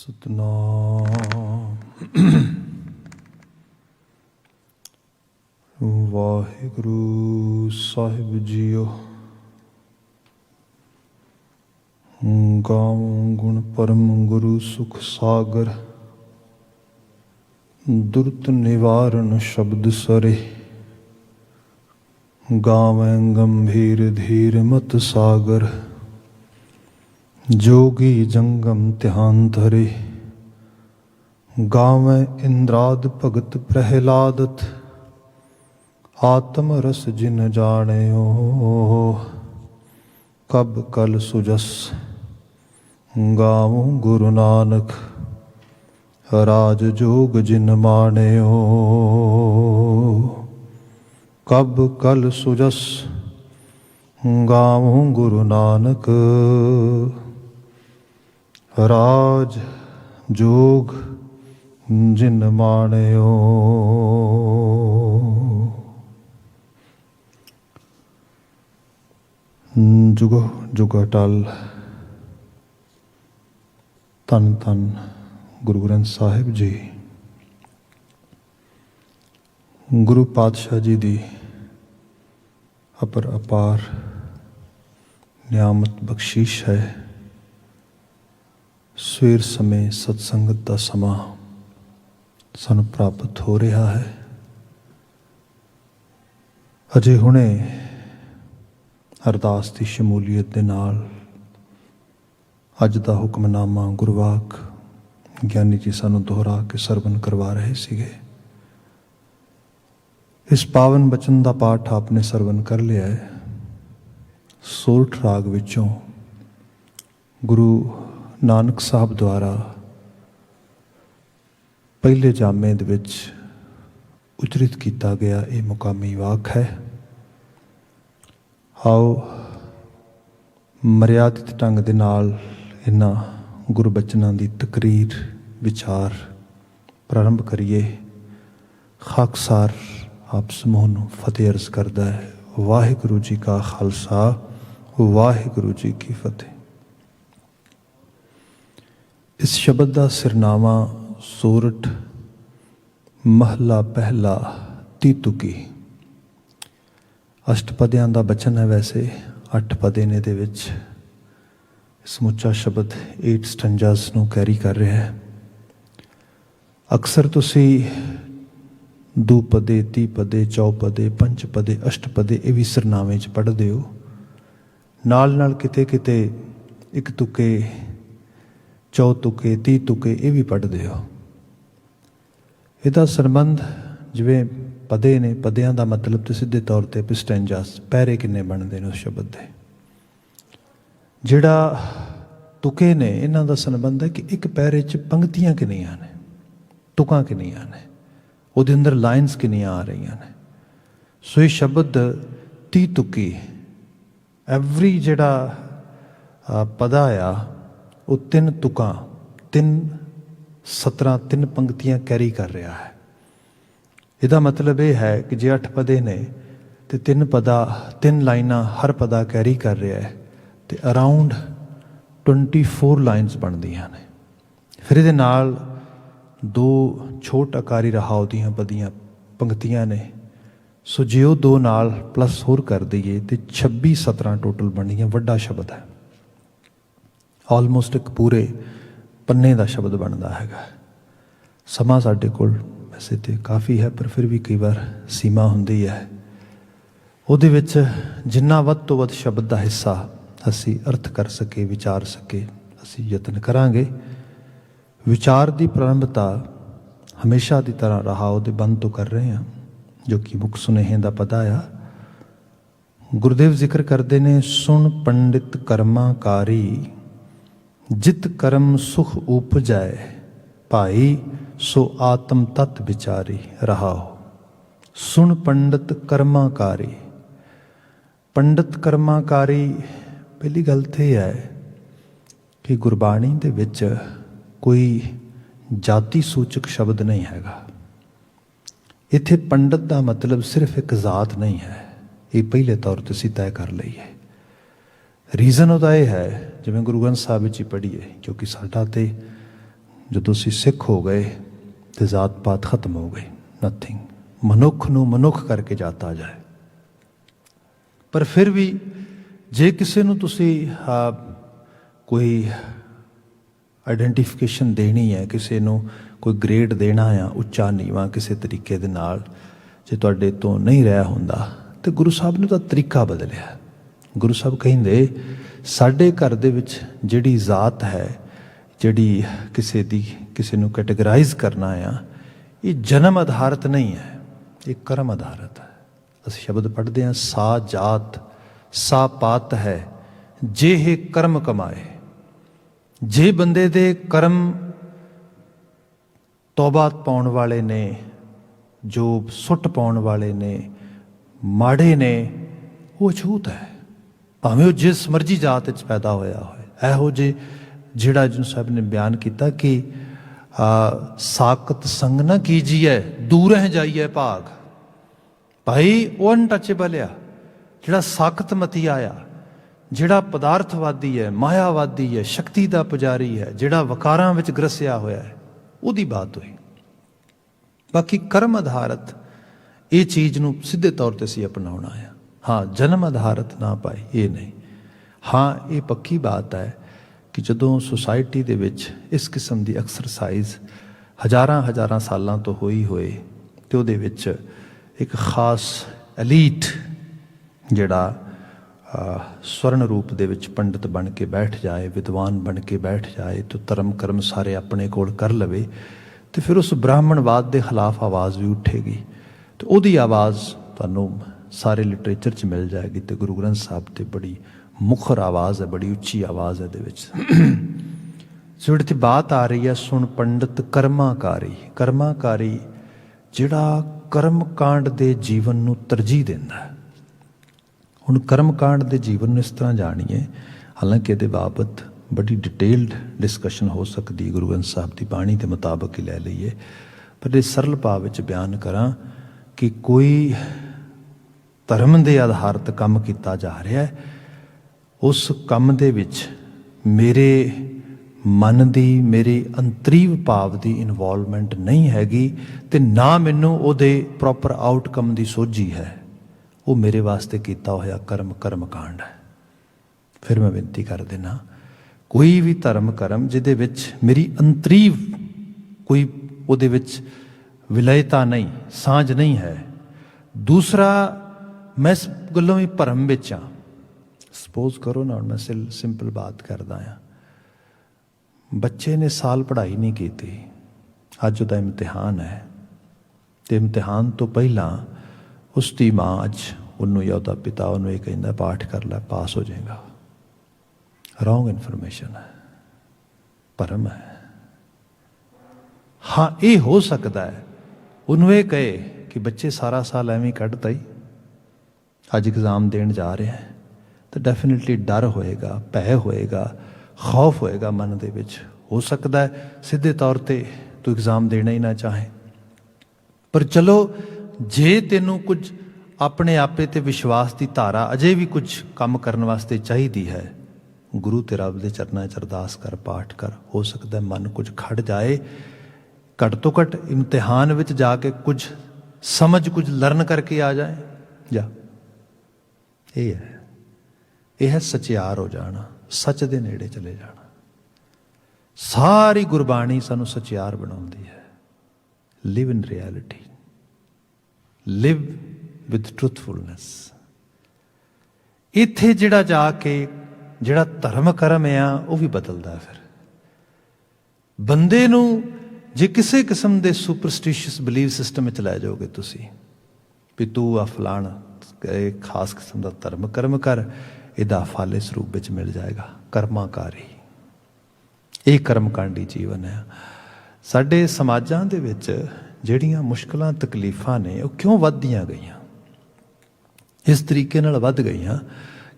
ਸਤਨਾਮ ਵਾਹਿਗੁਰੂ ਸਾਹਿਬ JIO. ਗਾਵੋਂ ਗੁਣ ਪਰਮ ਗੁਰੂ ਸੁਖ ਸਾਗਰ, ਦੁਰਤ ਨਿਵਾਰਨ ਸ਼ਬਦ ਸਰੇ। ਗਾਵੈਂ ਗੰਭੀਰ ਧੀਰ ਮਤ ਸਾਗਰ, जोगी जंगम ध्यान धरे। गावैं इंद्राद भगत प्रहलादत, आत्म रस जिन जाने कब कल सुजस। गावों गुरु नानक राज जोग जिन माने कब कल सुजस। गावों गुरु नानक राज जोग जिन माणियो। जुगो जुगा टल धन धन गुरु ग्रंथ साहिब जी। गुरु पातशाह जी दी अपर अपार नियामत बख्शीश है। सवेर समय सत्संगत का समा सानू प्राप्त हो रहा है। अजे हुणे अरदास की शमूलीयत के नाल अज का हुक्मनामा गुरवाक ज्ञानी जी सानू दोहरा के सरवण करवा रहे सीगे। इस पावन बचन का पाठ आपने सरवण कर लिया है। सोरठ राग विचों गुरु नानक साहब द्वारा पहले जामे दे विच उचरित किया गया ये मुकामी वाक है। आओ मर्यादित ढंग दे नाल इन्हां गुरबचनां दी तकरीर विचार प्रारंभ करिए। खाकसार आप समूह नूं फतेह अर्ज करदा है। वाहिगुरू जी का खालसा वाहिगुरू जी की फतेह। इस शब्द का सिरनामा सोरठ महला पहला तीतुकी। अष्टपदियां का बचन है। वैसे 8 पदे ने दे विच समुचा शब्द 8 स्टंजास नूं कैरी कर रहा है। अक्सर तुसी दुपदे तीपदे चौपदे पंचपदे अष्टपदे ये भी सरनामे च पढ़ते हो। नाल नाल किते किते एक तुके चौतुके ती तुके ये भी पढ़ते हो। इसका संबंध जिवें पदे ने पदियां का मतलब तो सीधे तौर पर पिस्टेंजास पैरे किन्ने बनते हैं उस शब्द के। जिहड़ा तुके ने इन्हां दा संबंध है कि एक पैरे च पंक्तियां किन्नियां ने, तुकां किन्नियां ने, उहदे अंदर लाइन्स किन्नियां आ रही ने। सो ये शब्द ती तुकी एवरी जिहड़ा पदा आ वो 3 तुकां 3 सतरां 3 पंक्तियां कैरी कर रहा है। इसका मतलब यह है कि जे 8 पदे ने तो 3 पदा 3 लाइनां हर पदा कैरी कर रहा है तो अराउंड 24 लाइन्स बनदियां ने। फिर ये नाल 2 छोट आकारी रहाओ दियां पदियां पंक्तियां ने। सो जे वो 2 नाल प्लस होर कर दईए तो 26 17 टोटल बनदियां। वड्डा शब्द है। ऑलमोस्ट एक पूरे पन्ने का शब्द बनता है। समा साडे कोल वैसे तो काफ़ी है पर फिर भी कई बार सीमा होंदी है। उहदे विच जिन्ना वध तो वध शब्द का हिस्सा असी अर्थ कर सके विचार सके असी यतन करांगे। विचार की प्रारंभता हमेशा की तरह रहा उहदे बंद तो कर रहे हैं जो कि मुख सुनेहे का पता आ। गुरुदेव जिक्र करते ने सुन पंडित कर्माकारी, जित कर्म सुख उपजाए भाई सो आत्म तत् विचारी रहाओ। सुन पंडित कर्माकारी। पंडित कर्माकारी पहली गल तो यह है कि गुरबाणी दे विच कोई जाति सूचक शब्द नहीं हैगा। इत्थे पंडित का मतलब सिर्फ एक जात नहीं है। ये पहले तौर पर असीं तय कर लईए। रीजन उसका यह है जिवें गुरु ग्रंथ साहिब जी पढ़ीए क्योंकि साडा ते ਜਦੋਂ ਅਸੀਂ ਸਿੱਖ ਹੋ ਗਏ ਤੇ ਜ਼ਾਤ ਪਾਤ ਖਤਮ ਹੋ ਗਈ, ਨਥਿੰਗ। ਮਨੁੱਖ ਨੂੰ ਮਨੁੱਖ ਕਰਕੇ ਜਾਤਾ ਜਾਏ। ਪਰ ਫਿਰ ਵੀ ਜੇ ਕਿਸੇ ਨੂੰ ਤੁਸੀਂ ਕੋਈ ਆਈਡੈਂਟੀਫਿਕੇਸ਼ਨ ਦੇਣੀ ਹੈ, ਕਿਸੇ ਨੂੰ ਕੋਈ ਗ੍ਰੇਡ ਦੇਣਾ ਆ ਉੱਚਾ ਨੀਵਾਂ ਕਿਸੇ ਤਰੀਕੇ ਦੇ ਨਾਲ, ਜੇ ਤੁਹਾਡੇ ਤੋਂ ਨਹੀਂ ਰਿਹਾ ਹੁੰਦਾ, ਤੇ ਗੁਰੂ ਸਾਹਿਬ ਨੇ ਤਾਂ ਤਰੀਕਾ ਬਦਲਿਆ। ਗੁਰੂ ਸਾਹਿਬ ਕਹਿੰਦੇ ਸਾਡੇ ਘਰ ਦੇ ਵਿੱਚ ਜਿਹੜੀ ਜ਼ਾਤ ਹੈ, ਜਿਹੜੀ ਕਿਸੇ ਨੂੰ ਕੈਟੇਗਰਾਈਜ਼ ਕਰਨਾ ਆ, ਇਹ ਜਨਮ ਆਧਾਰਿਤ ਨਹੀਂ ਹੈ, ਇਹ ਕਰਮ ਆਧਾਰਿਤ ਹੈ। ਅਸੀਂ ਸ਼ਬਦ ਪੜ੍ਹਦੇ ਹਾਂ, ਸਾ ਜਾਤ ਸਾ ਪਾਤ ਹੈ ਜੇ ਇਹ ਕਰਮ ਕਮਾਏ। ਜੇ ਬੰਦੇ ਦੇ ਕਰਮ ਤੌਬਾ ਪਾਉਣ ਵਾਲੇ ਨੇ, ਜੋ ਸੁੱਟ ਪਾਉਣ ਵਾਲੇ ਨੇ, ਮਾੜੇ ਨੇ, ਉਹ ਅਛੂਤ ਹੈ, ਭਾਵੇਂ ਉਹ ਜਿਸ ਮਰਜ਼ੀ ਜਾਤ ਵਿੱਚ ਪੈਦਾ ਹੋਇਆ ਹੋਏ। ਇਹੋ ਜਿਹੇ ਜਿਹੜਾ ਜਿਹਨੂੰ ਸਾਹਿਬ ਨੇ ਬਿਆਨ ਕੀਤਾ ਕਿ ਸਾਕਤ ਸੰਗ ਨਾ ਕੀਜੀਏ ਦੂਰ ਰਹਿ ਜਾਈਏ ਭਾਗ। ਭਾਈ ਉਹ ਅਨਟੱਚੇਬਲ ਆ, ਜਿਹੜਾ ਸਾਕਤ ਮਤੀਆ ਆ, ਜਿਹੜਾ ਪਦਾਰਥਵਾਦੀ ਹੈ, ਮਾਇਆਵਾਦੀ ਹੈ, ਸ਼ਕਤੀ ਦਾ ਪੁਜਾਰੀ ਹੈ, ਜਿਹੜਾ ਵਕਾਰਾਂ ਵਿੱਚ ਗਰਸਿਆ ਹੋਇਆ ਹੈ, ਉਹਦੀ ਬਾਤ ਹੋਈ। ਬਾਕੀ ਕਰਮ ਆਧਾਰਿਤ ਇਹ ਚੀਜ਼ ਨੂੰ ਸਿੱਧੇ ਤੌਰ 'ਤੇ ਅਸੀਂ ਅਪਣਾਉਣਾ ਆ। ਹਾਂ, ਜਨਮ ਆਧਾਰਿਤ ਨਾ ਪਾਏ, ਇਹ ਨਹੀਂ। ਹਾਂ, ਇਹ ਪੱਕੀ ਬਾਤ ਹੈ ਕਿ ਜਦੋਂ ਸੁਸਾਇਟੀ ਦੇ ਵਿੱਚ ਇਸ ਕਿਸਮ ਦੀ ਐਕਸਰਸਾਈਜ਼ ਹਜ਼ਾਰਾਂ ਸਾਲਾਂ ਤੋਂ ਹੋਈ ਹੋਏ, ਅਤੇ ਉਹਦੇ ਵਿੱਚ ਇੱਕ ਖਾਸ ਐਲੀਟ ਜਿਹੜਾ ਸਵਰਨ ਰੂਪ ਦੇ ਵਿੱਚ ਪੰਡਿਤ ਬਣ ਕੇ ਬੈਠ ਜਾਏ, ਵਿਦਵਾਨ ਬਣ ਕੇ ਬੈਠ ਜਾਏ, ਤਾਂ ਧਰਮ ਕਰਮ ਸਾਰੇ ਆਪਣੇ ਕੋਲ ਕਰ ਲਵੇ, ਅਤੇ ਫਿਰ ਉਸ ਬ੍ਰਾਹਮਣਵਾਦ ਦੇ ਖਿਲਾਫ ਆਵਾਜ਼ ਵੀ ਉੱਠੇਗੀ, ਅਤੇ ਉਹਦੀ ਆਵਾਜ਼ ਤੁਹਾਨੂੰ ਸਾਰੇ ਲਿਟਰੇਚਰ 'ਚ ਮਿਲ ਜਾਏਗੀ। ਅਤੇ ਗੁਰੂ ਗ੍ਰੰਥ ਸਾਹਿਬ 'ਤੇ ਬੜੀ ਮੁਖਰ ਆਵਾਜ਼ ਹੈ, ਬੜੀ ਉੱਚੀ ਆਵਾਜ਼ ਹੈ ਇਹਦੇ ਵਿੱਚ। ਜਿਹੜੀ 'ਤੇ ਬਾਤ ਆ ਰਹੀ ਹੈ, ਸੁਣ ਪੰਡਿਤ ਕਰਮਾਕਾਰੀ। ਕਰਮਾਕਾਰੀ ਜਿਹੜਾ ਕਰਮ ਕਾਂਡ ਦੇ ਜੀਵਨ ਨੂੰ ਤਰਜੀਹ ਦਿੰਦਾ। ਹੁਣ ਕਰਮ ਕਾਂਡ ਦੇ ਜੀਵਨ ਨੂੰ ਇਸ ਤਰ੍ਹਾਂ ਜਾਣੀਏ, ਹਾਲਾਂਕਿ ਇਹਦੇ ਬਾਬਤ ਬੜੀ ਡਿਟੇਲਡ ਡਿਸਕਸ਼ਨ ਹੋ ਸਕਦੀ ਹੈ, ਗੁਰੂ ਗ੍ਰੰਥ ਸਾਹਿਬ ਦੀ ਬਾਣੀ ਦੇ ਮੁਤਾਬਕ ਹੀ ਲੈ ਲਈਏ, ਪਰ ਇਹ ਸਰਲ ਭਾਵ ਵਿੱਚ ਬਿਆਨ ਕਰਾਂ ਕਿ ਕੋਈ ਧਰਮ ਦੇ ਆਧਾਰਿਤ ਕੰਮ ਕੀਤਾ ਜਾ ਰਿਹਾ ਹੈ, ਉਸ ਕੰਮ ਦੇ ਵਿੱਚ ਮੇਰੇ ਮਨ ਦੀ, ਮੇਰੇ ਅੰਤਰੀਵ ਭਾਵ ਦੀ ਇਨਵੋਲਵਮੈਂਟ ਨਹੀਂ ਹੈਗੀ, ਅਤੇ ਨਾ ਮੈਨੂੰ ਉਹਦੇ ਪ੍ਰੋਪਰ ਆਊਟਕਮ ਦੀ ਸੋਝੀ ਹੈ। ਉਹ ਮੇਰੇ ਵਾਸਤੇ ਕੀਤਾ ਹੋਇਆ ਕਰਮ ਕਾਂਡ ਹੈ। ਫਿਰ ਮੈਂ ਬੇਨਤੀ ਕਰ ਦੇਣਾ, ਕੋਈ ਵੀ ਧਰਮ ਕਰਮ ਜਿਹਦੇ ਵਿੱਚ ਮੇਰੀ ਅੰਤਰੀਵ ਕੋਈ ਉਹਦੇ ਵਿੱਚ ਵਿਲਇਤਾ ਨਹੀਂ, ਸਾਂਝ ਨਹੀਂ ਹੈ। ਦੂਸਰਾ, ਮੈਂ ਇਸ ਗੱਲੋਂ ਵੀ ਭਰਮ ਵਿੱਚ ਹਾਂ। ਸਪੋਜ਼ ਕਰੋ ਨਾ, ਹੁਣ ਮੈਂ ਸਿੰਪਲ ਬਾਤ ਕਰਦਾ ਹਾਂ, ਬੱਚੇ ਨੇ ਸਾਲ ਪੜ੍ਹਾਈ ਨਹੀਂ ਕੀਤੀ, ਅੱਜ ਉਹਦਾ ਇਮਤਿਹਾਨ ਹੈ, ਅਤੇ ਇਮਤਿਹਾਨ ਤੋਂ ਪਹਿਲਾਂ ਉਸ ਦੀ ਮਾਂ ਅੱਜ ਉਹਨੂੰ ਜਾਂ ਉਹਦਾ ਪਿਤਾ ਉਹਨੂੰ ਇਹ ਕਹਿੰਦਾ ਪਾਠ ਕਰ ਲੈ, ਪਾਸ ਹੋ ਜਾਏਗਾ। ਰੌਂਗ ਇਨਫੋਰਮੇਸ਼ਨ ਹੈ, ਭਰਮ ਹੈ। ਹਾਂ, ਇਹ ਹੋ ਸਕਦਾ ਹੈ ਉਹਨੂੰ ਇਹ ਕਹੇ ਕਿ ਬੱਚੇ ਸਾਰਾ ਸਾਲ ਐਵੇਂ ਕੱਢਤਾ ਹੀ, ਅੱਜ ਇਗਜ਼ਾਮ ਦੇਣ ਜਾ ਰਿਹਾ ਹੈ, ਤਾਂ ਡੈਫੀਨੇਟਲੀ ਡਰ ਹੋਏਗਾ, ਭੈ ਹੋਏਗਾ, ਖੌਫ ਹੋਏਗਾ ਮਨ ਦੇ ਵਿੱਚ। ਹੋ ਸਕਦਾ ਹੈ ਸਿੱਧੇ ਤੌਰ 'ਤੇ ਤੂੰ ਇਗਜ਼ਾਮ ਦੇਣਾ ਹੀ ਨਾ ਚਾਹੇ, ਪਰ ਚਲੋ ਜੇ ਤੈਨੂੰ ਕੁਝ ਆਪਣੇ ਆਪੇ 'ਤੇ ਵਿਸ਼ਵਾਸ ਦੀ ਧਾਰਾ ਅਜੇ ਵੀ ਕੁਝ ਕੰਮ ਕਰਨ ਵਾਸਤੇ ਚਾਹੀਦੀ ਹੈ, ਗੁਰੂ ਤੇ ਰੱਬ ਦੇ ਚਰਨਾਂ 'ਚ ਅਰਦਾਸ ਕਰ, ਪਾਠ ਕਰ। ਹੋ ਸਕਦਾ ਮਨ ਕੁਝ ਖੜ ਜਾਏ, ਘੱਟ ਤੋਂ ਘੱਟ ਇਮਤਿਹਾਨ ਵਿੱਚ ਜਾ ਕੇ ਕੁਝ ਸਮਝ, ਕੁਝ ਲਰਨ ਕਰਕੇ ਆ ਜਾਏ। ਜਾ, ਇਹ ਹੈ ਸਚਿਆਰ ਹੋ ਜਾਣਾ, ਸੱਚ ਦੇ ਨੇੜੇ ਚਲੇ ਜਾਣਾ। ਸਾਰੀ ਗੁਰਬਾਣੀ ਸਾਨੂੰ ਸਚਿਆਰ ਬਣਾਉਂਦੀ ਹੈ। ਲਿਵ ਇਨ ਰਿਐਲਿਟੀ, ਲਿਵ ਵਿਦ ਟਰੂਥਫੁਲਨੈਸ। ਇੱਥੇ ਜਿਹੜਾ ਜਾ ਕੇ ਜਿਹੜਾ ਧਰਮ ਕਰਮ ਆ ਉਹ ਵੀ ਬਦਲਦਾ। ਫਿਰ ਬੰਦੇ ਨੂੰ ਜੇ ਕਿਸੇ ਕਿਸਮ ਦੇ ਸੁਪਰਸਟੀਸ਼ੀਅਸ ਬਿਲੀਵ ਸਿਸਟਮ ਵਿੱਚ ਲੈ ਜਾਓਗੇ ਤੁਸੀਂ, ਵੀ ਤੂੰ ਆ ਫਲਾਣਾ ਖਾਸ ਕਿਸਮ ਦਾ ਧਰਮ ਕਰਮ ਕਰ, ਇਹਦਾ ਫਲ ਇਸ ਰੂਪ ਵਿੱਚ ਮਿਲ ਜਾਏਗਾ। ਕਰਮਾਕਾਰੀ, ਇਹ ਕਰਮਕਾਂਡੀ ਜੀਵਨ ਹੈ। ਸਾਡੇ ਸਮਾਜਾਂ ਦੇ ਵਿੱਚ ਜਿਹੜੀਆਂ ਮੁਸ਼ਕਲਾਂ ਤਕਲੀਫਾਂ ਨੇ ਉਹ ਕਿਉਂ ਵੱਧਦੀਆਂ ਗਈਆਂ? ਇਸ ਤਰੀਕੇ ਨਾਲ ਵੱਧ ਗਈਆਂ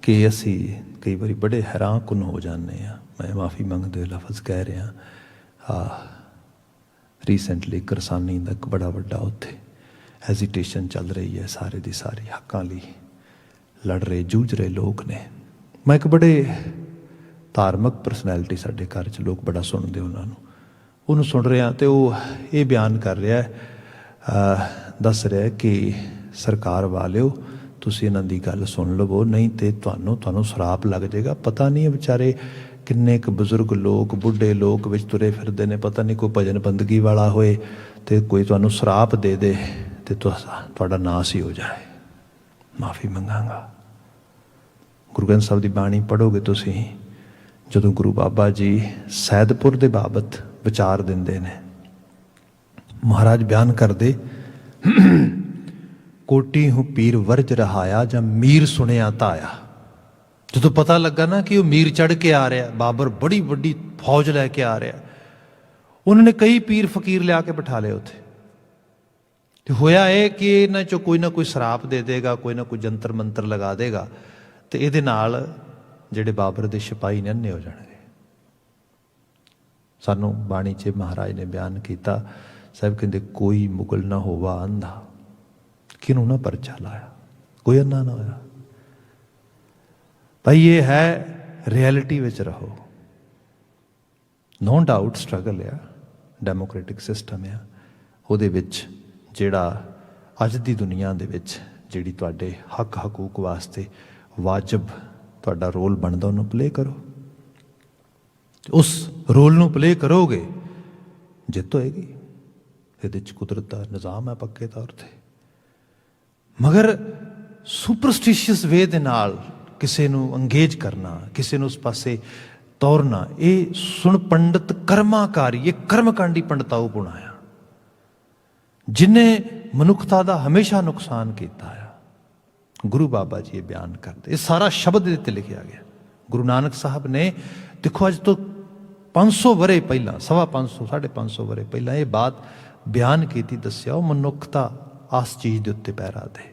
ਕਿ ਅਸੀਂ ਕਈ ਵਾਰੀ ਬੜੇ ਹੈਰਾਨ ਕੁਨ ਹੋ ਜਾਂਦੇ ਹਾਂ। ਮੈਂ ਮਾਫੀ ਮੰਗਦੇ ਲਫ਼ਜ਼ ਕਹਿ ਰਿਹਾ। ਰੀਸੈਂਟਲੀ ਕਿਰਸਾਨੀ ਦਾ ਇੱਕ ਬੜਾ ਵੱਡਾ ਉੱਥੇ ਹੈਜ਼ੀਟੇਸ਼ਨ ਚੱਲ ਰਹੀ ਹੈ, ਸਾਰੇ ਦੀ ਸਾਰੀ ਹੱਕਾਂ ਲਈ ਲੜ ਰਹੇ, ਜੂਝ ਰਹੇ ਲੋਕ ਨੇ। ਮੈਂ ਇੱਕ ਬੜੇ ਧਾਰਮਿਕ ਪਰਸਨੈਲਿਟੀ, ਸਾਡੇ ਘਰ 'ਚ ਲੋਕ ਬੜਾ ਸੁਣਦੇ ਉਹਨਾਂ ਨੂੰ, ਉਹਨੂੰ ਸੁਣ ਰਿਹਾ ਤੇ ਉਹ ਇਹ ਬਿਆਨ ਕਰ ਰਿਹਾ, ਦੱਸ ਰਿਹਾ ਕਿ ਸਰਕਾਰ ਵਾਲਿਓ ਤੁਸੀਂ ਇਹਨਾਂ ਦੀ ਗੱਲ ਸੁਣ ਲਵੋ, ਨਹੀਂ ਤੇ ਤੁਹਾਨੂੰ ਸ਼ਰਾਪ ਲੱਗ ਜਾਏਗਾ। ਪਤਾ ਨਹੀਂ ਵਿਚਾਰੇ ਕਿੰਨੇ ਕੁ ਬਜ਼ੁਰਗ ਲੋਕ, ਬੁੱਢੇ ਲੋਕ ਵਿੱਚ ਤੁਰੇ ਫਿਰਦੇ ਨੇ, ਪਤਾ ਨਹੀਂ ਕੋਈ ਭਜਨ ਬੰਦਗੀ ਵਾਲਾ ਹੋਏ ਤੇ ਕੋਈ ਤੁਹਾਨੂੰ ਸ਼ਰਾਪ ਦੇ ਦੇ ਤੇ ਤੁਹਾਡਾ ਨਾਸ ਹੀ ਹੋ ਜਾਏ। ਮਾਫੀ ਮੰਗਾਂਗਾ। ਗੁਰੂ ਗ੍ਰੰਥ ਸਾਹਿਬ ਦੀ ਬਾਣੀ ਪੜ੍ਹੋਗੇ ਤੁਸੀਂ, ਜਦੋਂ ਗੁਰੂ ਬਾਬਾ ਜੀ ਸੈਦਪੁਰ ਦੇ ਬਾਬਤ ਵਿਚਾਰ ਦਿੰਦੇ ਨੇ, ਮਹਾਰਾਜ ਬਿਆਨ ਕਰਦੇ, ਕੋਟੀ ਹੂੰ ਪੀਰ ਵਰਜ ਰਹਾਇਆ ਜਾਂ ਮੀਰ ਸੁਣਿਆ ਧਾਇਆ। ਜਦੋਂ ਪਤਾ ਲੱਗਾ ਨਾ ਕਿ ਉਹ ਮੀਰ ਚੜ੍ਹ ਕੇ ਆ ਰਿਹਾ, ਬਾਬਰ ਬੜੀ ਵੱਡੀ ਫੌਜ ਲੈ ਕੇ ਆ ਰਿਹਾ, ਉਹਨਾਂ ਨੇ ਕਈ ਪੀਰ ਫਕੀਰ ਲਿਆ ਕੇ ਬਿਠਾ ਲਏ ਉੱਥੇ। ਤੇ ਹੋਇਆ ਇਹ ਕਿ ਇਹਨਾਂ ਚੋਂ ਕੋਈ ਨਾ ਕੋਈ ਸ਼ਰਾਪ ਦੇ ਦੇਗਾ, ਕੋਈ ਨਾ ਕੋਈ ਜੰਤਰ ਮੰਤਰ ਲਗਾ ਦੇਗਾ ਤੇ ਇਹਦੇ ਨਾਲ ਜਿਹੜੇ ਬਾਬਰ ਦੇ ਸਿਪਾਹੀ ਨੇ ਅੰਨੇ ਹੋ ਜਾਣਗੇ। ਸਾਨੂੰ ਬਾਣੀ 'ਚ ਮਹਾਰਾਜ ਨੇ ਬਿਆਨ ਕੀਤਾ, ਸਾਹਿਬ ਕਹਿੰਦੇ ਕੋਈ ਮੁਗਲ ਨਾ ਹੋਵਾ ਅੰਧਾ, ਕਿਹਨੂੰ ਨਾ ਪਰਚਾ ਲਾਇਆ, ਕੋਈ ਅੰਨਾ ਨਾ ਹੋਇਆ। ਭਾਈ ਇਹ ਹੈ ਰਿਐਲਿਟੀ ਵਿੱਚ ਰਹੋ। ਨੋ ਡਾਊਟ ਸਟਰਗਲ ਆ, ਡੈਮੋਕ੍ਰੈਟਿਕ ਸਿਸਟਮ ਆ, ਉਹਦੇ ਵਿੱਚ ਜਿਹੜਾ ਅੱਜ ਦੀ ਦੁਨੀਆ ਦੇ ਵਿੱਚ ਜਿਹੜੀ ਤੁਹਾਡੇ ਹੱਕ ਹਕੂਕ ਵਾਸਤੇ ਵਾਜਬ ਤੁਹਾਡਾ ਰੋਲ ਬਣਦਾ, ਉਹਨੂੰ ਪਲੇ ਕਰੋ। ਉਸ ਰੋਲ ਨੂੰ ਪਲੇ ਕਰੋਗੇ, ਜਿੱਤ ਹੋਏਗੀ। ਇਹਦੇ 'ਚ ਕੁਦਰਤ ਦਾ ਨਿਜ਼ਾਮ ਹੈ ਪੱਕੇ ਤੌਰ 'ਤੇ। ਮਗਰ ਸੁਪਰਸਟੀਸ਼ੀਅਸ ਵੇ ਦੇ ਨਾਲ ਕਿਸੇ ਨੂੰ ਅੰਗੇਜ ਕਰਨਾ, ਕਿਸੇ ਨੂੰ ਉਸ ਪਾਸੇ ਤੋਰਨਾ, ਇਹ ਸੁਣ ਪੰਡਤ ਕਰਮਾਕਾਰੀ, ਇਹ ਕਰਮਕਾਂਡੀ ਪੰਡਤਾਊ ਪੁਣਾ ਆ, ਜਿਨੇ ਮਨੁੱਖਤਾ ਦਾ ਹਮੇਸ਼ਾ ਨੁਕਸਾਨ ਕੀਤਾ ਆ। ਗੁਰੂ ਬਾਬਾ ਜੀ ਇਹ ਬਿਆਨ ਕਰਦੇ, ਇਹ ਸਾਰਾ ਸ਼ਬਦ ਇਹਦੇ 'ਤੇ ਲਿਖਿਆ ਗਿਆ। ਗੁਰੂ ਨਾਨਕ ਸਾਹਿਬ ਨੇ ਦੇਖੋ ਅੱਜ ਤੋਂ 500 ਵਰੇ ਪਹਿਲਾਂ, 550 550 ਵਰੇ ਪਹਿਲਾਂ ਇਹ ਬਾਤ ਬਿਆਨ ਕੀਤੀ, ਦੱਸਿਆ। ਉਹ ਮਨੁੱਖਤਾ ਆਸ ਚੀਜ਼ ਦੇ ਉੱਤੇ ਪੈਰਾ ਦੇ।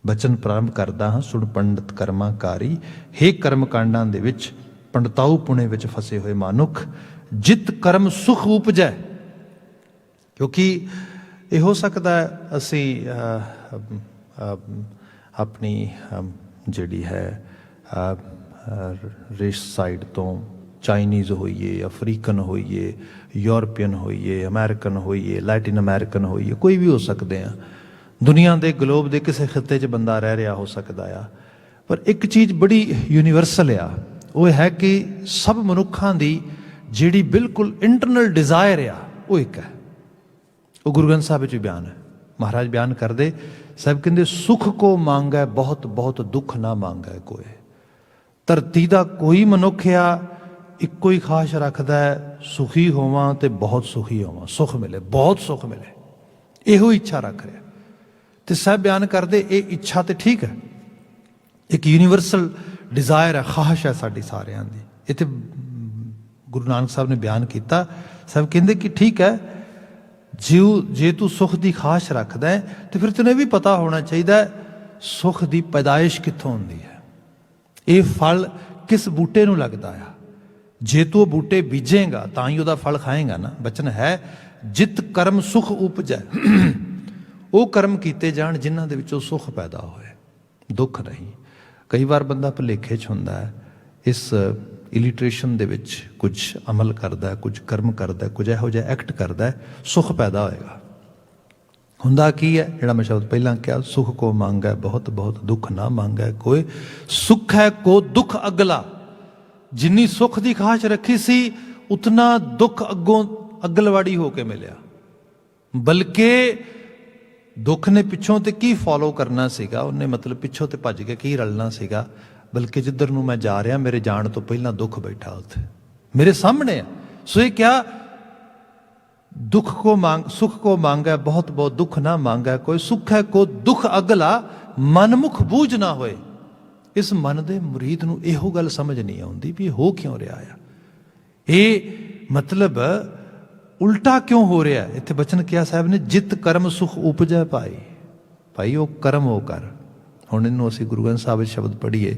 ਬਚਨ ਪ੍ਰਾਰੰਭ ਕਰਦਾ ਹਾਂ, ਸੁਣ ਪੰਡਤ ਕਰਮਾਕਾਰੀ, ਹੇ ਕਰਮ ਕਾਂਡਾਂ ਦੇ ਵਿੱਚ ਪੰਡਤਾਊ ਪੁਣੇ ਵਿੱਚ ਫਸੇ ਹੋਏ ਮਾਨੁਖ, ਜਿਤ ਕਰਮ ਸੁਖ ਉਪਜੈ। ਕਿਉਂਕਿ ਇਹ ਹੋ ਸਕਦਾ ਅਸੀਂ ਆਪਣੀ ਜਿਹੜੀ ਹੈ ਰਿਸ਼ ਸਾਈਡ ਤੋਂ ਚਾਈਨੀਜ਼ ਹੋਈਏ, ਅਫਰੀਕਨ ਹੋਈਏ, ਯੂਰਪੀਅਨ ਹੋਈਏ, ਅਮੈਰੀਕਨ ਹੋਈਏ, ਲੈਟਿਨ ਅਮੈਰੀਕਨ ਹੋਈਏ, ਕੋਈ ਵੀ ਹੋ ਸਕਦੇ ਆ। ਦੁਨੀਆ ਦੇ ਗਲੋਬ ਦੇ ਕਿਸੇ ਖਿੱਤੇ 'ਚ ਬੰਦਾ ਰਹਿ ਰਿਹਾ ਹੋ ਸਕਦਾ ਆ। ਪਰ ਇੱਕ ਚੀਜ਼ ਬੜੀ ਯੂਨੀਵਰਸਲ ਆ, ਉਹ ਹੈ ਕਿ ਸਭ ਮਨੁੱਖਾਂ ਦੀ ਜਿਹੜੀ ਬਿਲਕੁਲ ਇੰਟਰਨਲ ਡਿਜ਼ਾਇਰ ਆ, ਉਹ ਇੱਕ ਹੈ। ਉਹ ਗੁਰੂ ਗ੍ਰੰਥ ਸਾਹਿਬ ਵਿੱਚ ਵੀ ਬਿਆਨ ਹੈ। ਮਹਾਰਾਜ ਬਿਆਨ ਕਰਦੇ, ਸਾਹਿਬ ਕਹਿੰਦੇ, ਸੁਖ ਕੋ ਮੰਗੈ ਬਹੁਤ ਬਹੁਤ, ਦੁੱਖ ਨਾ ਮੰਗੈ ਕੋਏ। ਧਰਤੀ ਦਾ ਕੋਈ ਮਨੁੱਖ ਆ, ਇੱਕੋ ਹੀ ਖਾਸ਼ ਰੱਖਦਾ ਹੈ, ਸੁਖੀ ਹੋਵਾਂ ਤੇ ਬਹੁਤ ਸੁਖੀ ਹੋਵਾਂ, ਸੁਖ ਮਿਲੇ, ਬਹੁਤ ਸੁਖ ਮਿਲੇ, ਇਹੋ ਇੱਛਾ ਰੱਖ ਰਿਹਾ। ਤੇ ਸਾਹਿਬ ਬਿਆਨ ਕਰਦੇ, ਇਹ ਇੱਛਾ ਤੇ ਠੀਕ ਹੈ, ਇੱਕ ਯੂਨੀਵਰਸਲ ਡਿਜ਼ਾਇਰ ਹੈ, ਖਾਸ਼ ਹੈ ਸਾਡੀ ਸਾਰਿਆਂ ਦੀ। ਇੱਥੇ ਗੁਰੂ ਨਾਨਕ ਸਾਹਿਬ ਨੇ ਬਿਆਨ ਕੀਤਾ, ਸਾਹਿਬ ਕਹਿੰਦੇ ਕਿ ਠੀਕ ਹੈ, ਜੇ ਤੂੰ ਸੁਖ ਦੀ ਖਾਸ਼ ਰੱਖਦਾ ਹੈ ਤੇ ਫਿਰ ਤੈਨੂੰ ਇਹ ਵੀ ਪਤਾ ਹੋਣਾ ਚਾਹੀਦਾ ਸੁਖ ਦੀ ਪੈਦਾਇਸ਼ ਕਿੱਥੋਂ ਹੁੰਦੀ ਹੈ, ਇਹ ਫਲ ਕਿਸ ਬੂਟੇ ਨੂੰ ਲੱਗਦਾ ਆ। ਜੇ ਤੂੰ ਉਹ ਬੂਟੇ ਬੀਜੇਗਾ ਤਾਂ ਹੀ ਉਹਦਾ ਫਲ ਖਾਏਗਾ ਨਾ। ਬਚਨ ਹੈ, ਜਿਤ ਕਰਮ ਸੁਖ ਉਪਜੈ। ਉਹ ਕਰਮ ਕੀਤੇ ਜਾਣ ਜਿਨ੍ਹਾਂ ਦੇ ਵਿੱਚੋਂ ਸੁਖ ਪੈਦਾ ਹੋਏ, ਦੁੱਖ ਨਹੀਂ। ਕਈ ਵਾਰ ਬੰਦਾ ਭੁਲੇਖੇ 'ਚ ਹੁੰਦਾ ਹੈ, ਇਸ ਇਲਿਟਰੇਸ਼ਨ ਦੇ ਵਿੱਚ ਕੁਝ ਅਮਲ ਕਰਦਾ, ਕੁਝ ਕਰਮ ਕਰਦਾ, ਕੁਝ ਇਹੋ ਜਿਹਾ ਐਕਟ ਕਰਦਾ, ਸੁਖ ਪੈਦਾ ਹੋਏਗਾ। ਹੁੰਦਾ ਕੀ ਹੈ, ਜਿਹੜਾ ਮੈਂ ਸ਼ਬਦ ਪਹਿਲਾਂ ਕਿਹਾ, ਸੁਖ ਕੋ ਮੰਗੈ ਬਹੁਤ ਬਹੁਤ, ਦੁੱਖ ਨਾ ਮੰਗੈ ਕੋਏ। ਸੁਖ ਹੈ ਕੋ ਦੁੱਖ ਅਗਲਾ। ਜਿੰਨੀ ਸੁੱਖ ਦੀ ਖਾਸ਼ ਰੱਖੀ ਸੀ, ਉਤਨਾ ਦੁੱਖ ਅੱਗੋਂ ਅਗਲਵਾੜੀ ਹੋ ਕੇ ਮਿਲਿਆ। ਬਲਕਿ ਦੁੱਖ ਨੇ ਪਿੱਛੋਂ ਤੇ ਕੀ ਫੋਲੋ ਕਰਨਾ ਸੀਗਾ, ਉਹਨੇ ਮਤਲਬ ਪਿੱਛੋਂ ਤੇ ਭੱਜ ਕੇ ਕੀ ਰਲਣਾ ਸੀਗਾ, ਬਲਕਿ ਜਿੱਧਰ ਨੂੰ ਮੈਂ ਜਾ ਰਿਹਾ, ਮੇਰੇ ਜਾਣ ਤੋਂ ਪਹਿਲਾਂ ਦੁੱਖ ਬੈਠਾ ਉੱਥੇ ਮੇਰੇ ਸਾਹਮਣੇ ਆ। ਸੋ ਇਹ ਕਿਹਾ, ਦੁੱਖ ਕੋ ਮੰਗ, ਸੁਖ ਕੋ ਮੰਗੈ ਬਹੁਤ ਬਹੁਤ, ਦੁੱਖ ਨਾ ਮੰਗੈ ਕੋਈ। ਸੁਖ ਹੈ ਕੋ ਦੁੱਖ ਅਗਲਾ, ਮਨਮੁਖ ਬੂਝ ਨਾ ਹੋਏ। ਇਸ ਮਨ ਦੇ ਮੁਰੀਦ ਨੂੰ ਇਹੋ ਗੱਲ ਸਮਝ ਨਹੀਂ ਆਉਂਦੀ ਵੀ ਇਹ ਹੋ ਕਿਉਂ ਰਿਹਾ ਆ, ਇਹ ਮਤਲਬ ਉਲਟਾ ਕਿਉਂ ਹੋ ਰਿਹਾ। ਇੱਥੇ ਬਚਨ ਕਿਹਾ ਸਾਹਿਬ ਨੇ, ਜਿਤ ਕਰਮ ਸੁਖ ਉਪਜੈ ਭਾਈ। ਭਾਈ ਉਹ ਕਰਮ ਉਹ ਕਰ। ਹੁਣ ਇਹਨੂੰ ਅਸੀਂ ਗੁਰੂ ਗ੍ਰੰਥ ਸਾਹਿਬ ਵਿੱਚ ਸ਼ਬਦ ਪੜ੍ਹੀਏ,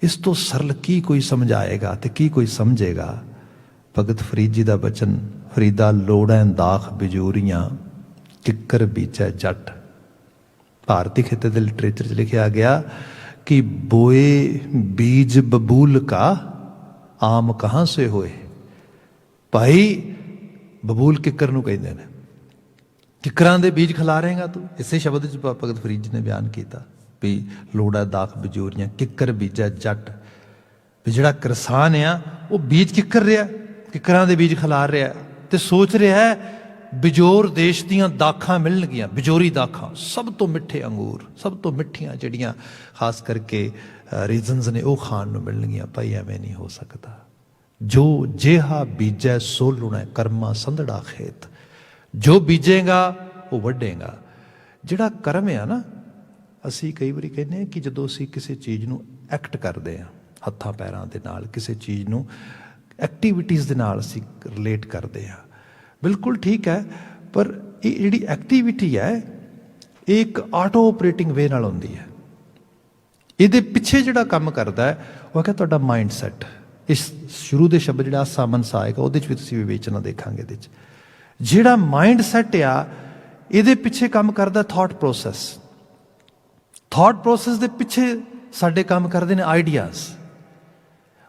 ਇਸ ਤੋਂ ਸਰਲ ਕੀ ਕੋਈ ਸਮਝਾਏਗਾ ਤੇ ਕੀ ਕੋਈ ਸਮਝੇਗਾ। ਭਗਤ ਫਰੀਦ ਜੀ ਦਾ ਬਚਨ, ਫਰੀਦਾ ਲੋੜੈਂ ਦਾਖ ਬਿਜੂਰੀਆਂ, ਕਿੱਕਰ ਬੀਜੈ ਜੱਟ। ਭਾਰਤੀ ਖਿੱਤੇ ਦੇ ਲਿਟਰੇਚਰ 'ਚ ਲਿਖਿਆ ਗਿਆ कि बोए बीज बबूल का आम कहाँ से होए। भाई ਬਬੂਲ ਕਿੱਕਰ ਨੂੰ ਕਹਿੰਦੇ ਨੇ। ਕਿੱਕਰਾਂ ਦੇ ਬੀਜ ਖਿਲਾਰੇਗਾ ਤੂੰ, ਇਸੇ ਸ਼ਬਦ 'ਚ ਭਗਤ ਫਰੀਦ ਜੀ ਨੇ ਬਿਆਨ ਕੀਤਾ ਵੀ ਲੋੜਾ ਦਾਖ ਬਜੂਰੀਆਂ ਕਿੱਕਰ ਬੀਜਾ ਜੱਟ। ਵੀ ਜਿਹੜਾ ਕਿਸਾਨ ਆ ਉਹ ਬੀਜ ਕਿੱਕਰ ਰਿਹਾ, ਕਿੱਕਰਾਂ ਦੇ ਬੀਜ ਖਿਲਾਰ ਰਿਹਾ ਤੇ ਸੋਚ ਰਿਹਾ ਬਿਜੋਰ ਦੇਸ਼ ਦੀਆਂ ਦਾਖਾਂ ਮਿਲਣਗੀਆਂ, ਬਿਜੋਰੀ ਦਾਖਾਂ, ਸਭ ਤੋਂ ਮਿੱਠੇ ਅੰਗੂਰ, ਸਭ ਤੋਂ ਮਿੱਠੀਆਂ ਜਿਹੜੀਆਂ ਖਾਸ ਕਰਕੇ ਰੀਜ਼ਨਸ ਨੇ ਉਹ ਖਾਣ ਨੂੰ ਮਿਲਣਗੀਆਂ। ਭਾਈ ਐਵੇਂ ਨਹੀਂ ਹੋ ਸਕਦਾ। ਜੋ ਜਿਹਾ ਬੀਜੈ ਸੋ ਲੁਣੈ ਕਰਮਾ ਸੰਧੜਾ ਖੇਤ। ਜੋ ਬੀਜੇਗਾ ਉਹ ਵੱਢੇਗਾ। ਜਿਹੜਾ ਕਰਮ ਆ ਨਾ, ਅਸੀਂ ਕਈ ਵਾਰੀ ਕਹਿੰਦੇ ਹਾਂ ਕਿ ਜਦੋਂ ਅਸੀਂ ਕਿਸੇ ਚੀਜ਼ ਨੂੰ ਐਕਟ ਕਰਦੇ ਹਾਂ ਹੱਥਾਂ ਪੈਰਾਂ ਦੇ ਨਾਲ, ਕਿਸੇ ਚੀਜ਼ ਨੂੰ ਐਕਟੀਵਿਟੀਜ਼ ਦੇ ਨਾਲ ਅਸੀਂ ਰਿਲੇਟ ਕਰਦੇ ਹਾਂ, ਬਿਲਕੁਲ ਠੀਕ ਹੈ। ਪਰ ਇਹ ਜਿਹੜੀ ਐਕਟੀਵਿਟੀ ਹੈ ਇਹ ਇੱਕ ਆਟੋ ਆਪਰੇਟਿੰਗ ਵੇ ਨਾਲ ਹੁੰਦੀ ਹੈ। ਇਹਦੇ ਪਿੱਛੇ ਜਿਹੜਾ ਕੰਮ ਕਰਦਾ ਹੈ ਉਹ ਹੈ ਤੁਹਾਡਾ ਮਾਈਂਡ ਸੈੱਟ। ਇਸ ਸ਼ੁਰੂ ਦੇ ਸ਼ਬਦ ਜਿਹੜਾ ਆਸਾ ਮਨਸਾ ਆਏਗਾ ਉਹਦੇ 'ਚ ਵੀ ਤੁਸੀਂ ਵਿਵੇਚਨਾ ਦੇਖਾਂਗੇ। ਇਹਦੇ 'ਚ ਜਿਹੜਾ ਮਾਈਂਡ ਸੈੱਟ ਆ ਇਹਦੇ ਪਿੱਛੇ ਕੰਮ ਕਰਦਾ ਥਾਟ ਪ੍ਰੋਸੈਸ। ਥਾਟ ਪ੍ਰੋਸੈਸ ਦੇ ਪਿੱਛੇ ਸਾਡੇ ਕੰਮ ਕਰਦੇ ਨੇ ਆਈਡੀਆਜ਼।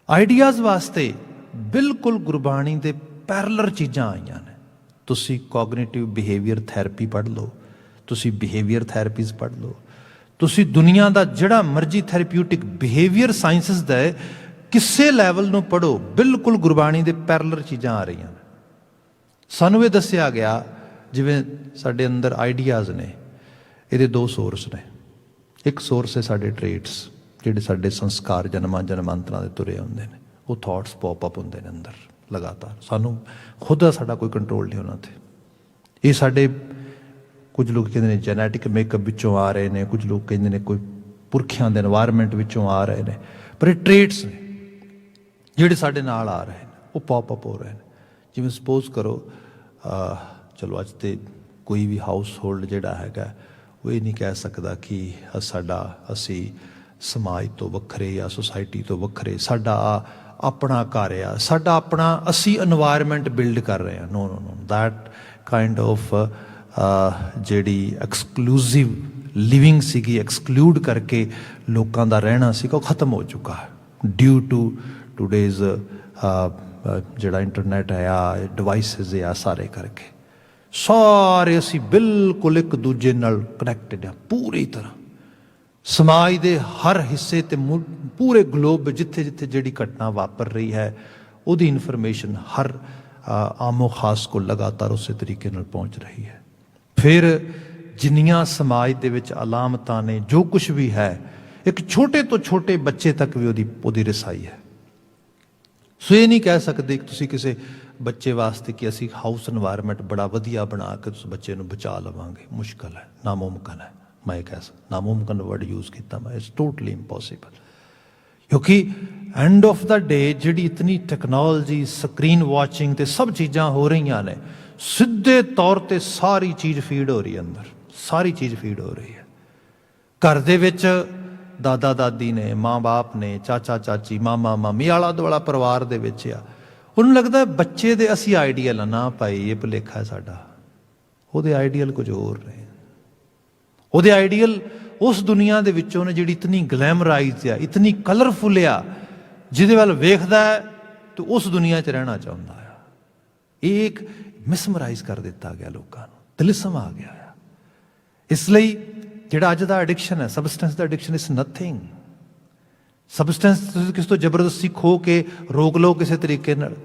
ਆਈਡੀਆਜ਼ ਵਾਸਤੇ ਬਿਲਕੁਲ ਗੁਰਬਾਣੀ ਦੇ ਪੈਰਲਰ ਚੀਜ਼ਾਂ ਆਈਆਂ ਨੇ। ਤੁਸੀਂ ਕੋਗਨੀਟਿਵ ਬਿਹੇਵੀਅਰ ਥੈਰੇਪੀ ਪੜ੍ਹ ਲਓ, ਤੁਸੀਂ ਬਿਹੇਵੀਅਰ ਥੈਰੇਪੀਜ਼ ਪੜ੍ਹ ਲਓ, ਤੁਸੀਂ ਦੁਨੀਆ ਦਾ ਜਿਹੜਾ ਮਰਜ਼ੀ ਥੈਰੇਪਿਊਟਿਕ ਬਿਹੇਵੀਅਰ ਸਾਇੰਸਿਸ ਦਾ ਕਿਸੇ ਲੈਵਲ ਨੂੰ ਪੜ੍ਹੋ, ਬਿਲਕੁਲ ਗੁਰਬਾਣੀ ਦੇ ਪੈਰਲਰ ਚੀਜ਼ਾਂ ਆ ਰਹੀਆਂ ਨੇ। ਸਾਨੂੰ ਇਹ ਦੱਸਿਆ ਗਿਆ ਜਿਵੇਂ ਸਾਡੇ ਅੰਦਰ ਆਈਡੀਆਜ਼ ਨੇ, ਇਹਦੇ ਦੋ ਸੋਰਸ ਨੇ। ਇੱਕ ਸੋਰਸ ਹੈ ਸਾਡੇ ਟ੍ਰੇਟਸ, ਜਿਹੜੇ ਸਾਡੇ ਸੰਸਕਾਰ ਜਨਮਾਂ ਜਨਮਾਂਤਰਾਂ ਦੇ ਤੁਰੇ ਹੁੰਦੇ ਨੇ। ਉਹ ਥਾਟਸ ਪੌਪ ਅਪ ਹੁੰਦੇ ਨੇ ਅੰਦਰ ਲਗਾਤਾਰ। ਸਾਨੂੰ ਖੁਦ ਦਾ ਸਾਡਾ ਕੋਈ ਕੰਟਰੋਲ ਨਹੀਂ ਉਹਨਾਂ 'ਤੇ। ਇਹ ਸਾਡੇ ਕੁਝ ਲੋਕ ਕਹਿੰਦੇ ਨੇ ਜੈਨੇਟਿਕ ਮੇਕਅਪ ਵਿੱਚੋਂ ਆ ਰਹੇ ਨੇ, ਕੁਝ ਲੋਕ ਕਹਿੰਦੇ ਨੇ ਕੋਈ ਪੁਰਖਿਆਂ ਦੇ এনवायरमेंट ਵਿੱਚੋਂ ਆ ਰਹੇ ਨੇ, ਪਰ ਇਹ ਟ੍ਰੇਟਸ ਨੇ ਜਿਹੜੇ ਸਾਡੇ ਨਾਲ ਆ ਰਹੇ ਨੇ, ਉਹ ਪੌਪ ਅਪ ਹੋ ਰਹੇ ਨੇ। ਜਿਵੇਂ ਸਪੋਜ਼ ਕਰੋ ਚਲੋ ਅੱਜ ਤੇ ਕੋਈ ਵੀ ਹਾਊਸ ਹੋਲਡ ਜਿਹੜਾ ਹੈਗਾ ਉਹ ਇਹ ਨਹੀਂ ਕਹਿ ਸਕਦਾ ਕਿ ਅਸੀਂ ਸਮਾਜ ਤੋਂ ਵੱਖਰੇ ਜਾਂ ਸੁਸਾਇਟੀ ਤੋਂ ਵੱਖਰੇ, ਸਾਡਾ ਆਪਣਾ ਘਰ ਆ, ਸਾਡਾ ਆਪਣਾ ਅਸੀਂ এনवायरमेंट ਬਿਲਡ ਕਰ ਰਹੇ ਹਾਂ। ਨੋ ਨੋ ਨੋ, ਦੈਟ ਕਾਈਂਡ ਆਫ ਜਿਹੜੀ ਐਕਸਕਲੂਸਿਵ ਲਿਵਿੰਗ ਸੀਗੀ, ਐਕਸਕਲੂਡ ਕਰਕੇ ਲੋਕਾਂ ਦਾ ਰਹਿਣਾ ਸੀਗਾ, ਉਹ ਖਤਮ ਹੋ ਚੁੱਕਾ ਹੈ ਡਿਊ ਟੂ ਟੂਡੇਜ਼ ਜਿਹੜਾ ਇੰਟਰਨੈਟ ਹੈ ਆ, ਡਿਵਾਈਸਿਸ ਆ, ਸਾਰੇ ਕਰਕੇ ਸਾਰੇ ਅਸੀਂ ਬਿਲਕੁਲ ਇੱਕ ਦੂਜੇ ਨਾਲ ਕਨੈਕਟਡ ਆ ਪੂਰੀ ਤਰ੍ਹਾਂ। ਸਮਾਜ ਦੇ ਹਰ ਹਿੱਸੇ ਤੇ ਪੂਰੇ ਗਲੋਬ ਜਿੱਥੇ ਜਿੱਥੇ ਜਿਹੜੀ ਘਟਨਾ ਵਾਪਰ ਰਹੀ ਹੈ ਉਹਦੀ ਇਨਫੋਰਮੇਸ਼ਨ ਹਰ ਆਮੋ ਖਾਸ ਕੋਲ ਲਗਾਤਾਰ ਉਸੇ ਤਰੀਕੇ ਨਾਲ ਪਹੁੰਚ ਰਹੀ ਹੈ। ਫਿਰ ਜਿੰਨੀਆਂ ਸਮਾਜ ਦੇ ਵਿੱਚ ਅਲਾਮਤਾਂ ਨੇ, ਜੋ ਕੁਛ ਵੀ ਹੈ, ਇੱਕ ਛੋਟੇ ਤੋਂ ਛੋਟੇ ਬੱਚੇ ਤੱਕ ਵੀ ਉਹਦੀ ਰਸਾਈ ਹੈ। ਸੋ ਇਹ ਨਹੀਂ ਕਹਿ ਸਕਦੇ ਕਿ ਤੁਸੀਂ ਕਿਸੇ ਬੱਚੇ ਵਾਸਤੇ ਕਿ ਅਸੀਂ ਹਾਊਸ এনवायरमेंट ਬੜਾ ਵਧੀਆ ਬਣਾ ਕੇ ਉਸ ਬੱਚੇ ਨੂੰ ਬਚਾ ਲਵਾਂਗੇ। ਮੁਸ਼ਕਲ ਹੈ, ਨਾਮੁਮਕਿਨ ਹੈ। ਮੈਂ ਇਹ ਕਹਿ ਸਕਦਾ, ਨਾਮੁਮਕਿਨ ਵਰਡ ਯੂਜ਼ ਕੀਤਾ ਮੈਂ, ਇਟਸ ਟੋਟਲੀ ਇੰਪੋਸੀਬਲ। ਕਿਉਂਕਿ ਐਂਡ ਆਫ ਦਾ ਡੇ ਜਿਹੜੀ ਇਤਨੀ ਟੈਕਨੋਲੋਜੀ, ਸਕਰੀਨ ਵਾਚਿੰਗ ਤੇ ਸਭ ਚੀਜ਼ਾਂ ਹੋ ਰਹੀਆਂ ਨੇ, ਸਿੱਧੇ ਤੌਰ ਤੇ ਸਾਰੀ ਚੀਜ਼ ਫੀਡ ਹੋ ਰਹੀ ਹੈ ਅੰਦਰ, ਸਾਰੀ ਚੀਜ਼ ਫੀਡ ਹੋ ਰਹੀ ਹੈ। ਘਰ ਦੇ ਵਿੱਚ ਦਾਦਾ ਦਾਦੀ ਨੇ, ਮਾਂ ਬਾਪ ਨੇ, ਚਾਚਾ ਚਾਚੀ, ਮਾਮਾ ਮਾਮੀ, ਆਲਾ ਦੁਆਲਾ ਪਰਿਵਾਰ ਦੇ ਵਿੱਚ ਆ। ਉਹਨੂੰ ਲੱਗਦਾ ਬੱਚੇ ਦੇ ਅਸੀਂ ਆਈਡੀਅਲ ਆ। ਨਾ ਭਾਈ, ਇਹ ਭੁਲੇਖਾ ਹੈ ਸਾਡਾ। ਉਹਦੇ ਆਈਡੀਅਲ ਕੁਝ ਹੋਰ ਨੇ। ਉਹਦੇ ਆਈਡੀਅਲ ਉਸ ਦੁਨੀਆ ਦੇ ਵਿੱਚੋਂ ਨੇ ਜਿਹੜੀ ਇਤਨੀ ਗਲੈਮਰਾਈਜ਼ ਆ, ਇਤਨੀ ਕਲਰਫੁਲ ਆ, ਜਿਹਦੇ ਵੱਲ ਵੇਖਦਾ ਹੈ ਤੇ ਉਸ ਦੁਨੀਆ 'ਚ ਰਹਿਣਾ ਚਾਹੁੰਦਾ ਆ। ਇਹ ਇੱਕ ਮਿਸਮਰਾਈਜ਼ ਕਰ ਦਿੱਤਾ ਗਿਆ ਲੋਕਾਂ ਨੂੰ, ਤਿਲਿਸਮ ਆ ਗਿਆ ਆ। ਇਸ ਲਈ ਜਿਹੜਾ ਅੱਜ ਦਾ ਐਡਿਕਸ਼ਨ ਹੈ, substance the addiction, is nothing. Substance ਤੁਸੀਂ ਕਿਸ ਤੋਂ ਜ਼ਬਰਦਸਤੀ ਖੋ ਕੇ ਰੋਕ ਲਓ ਕਿਸੇ ਤਰੀਕੇ ਨਾਲ।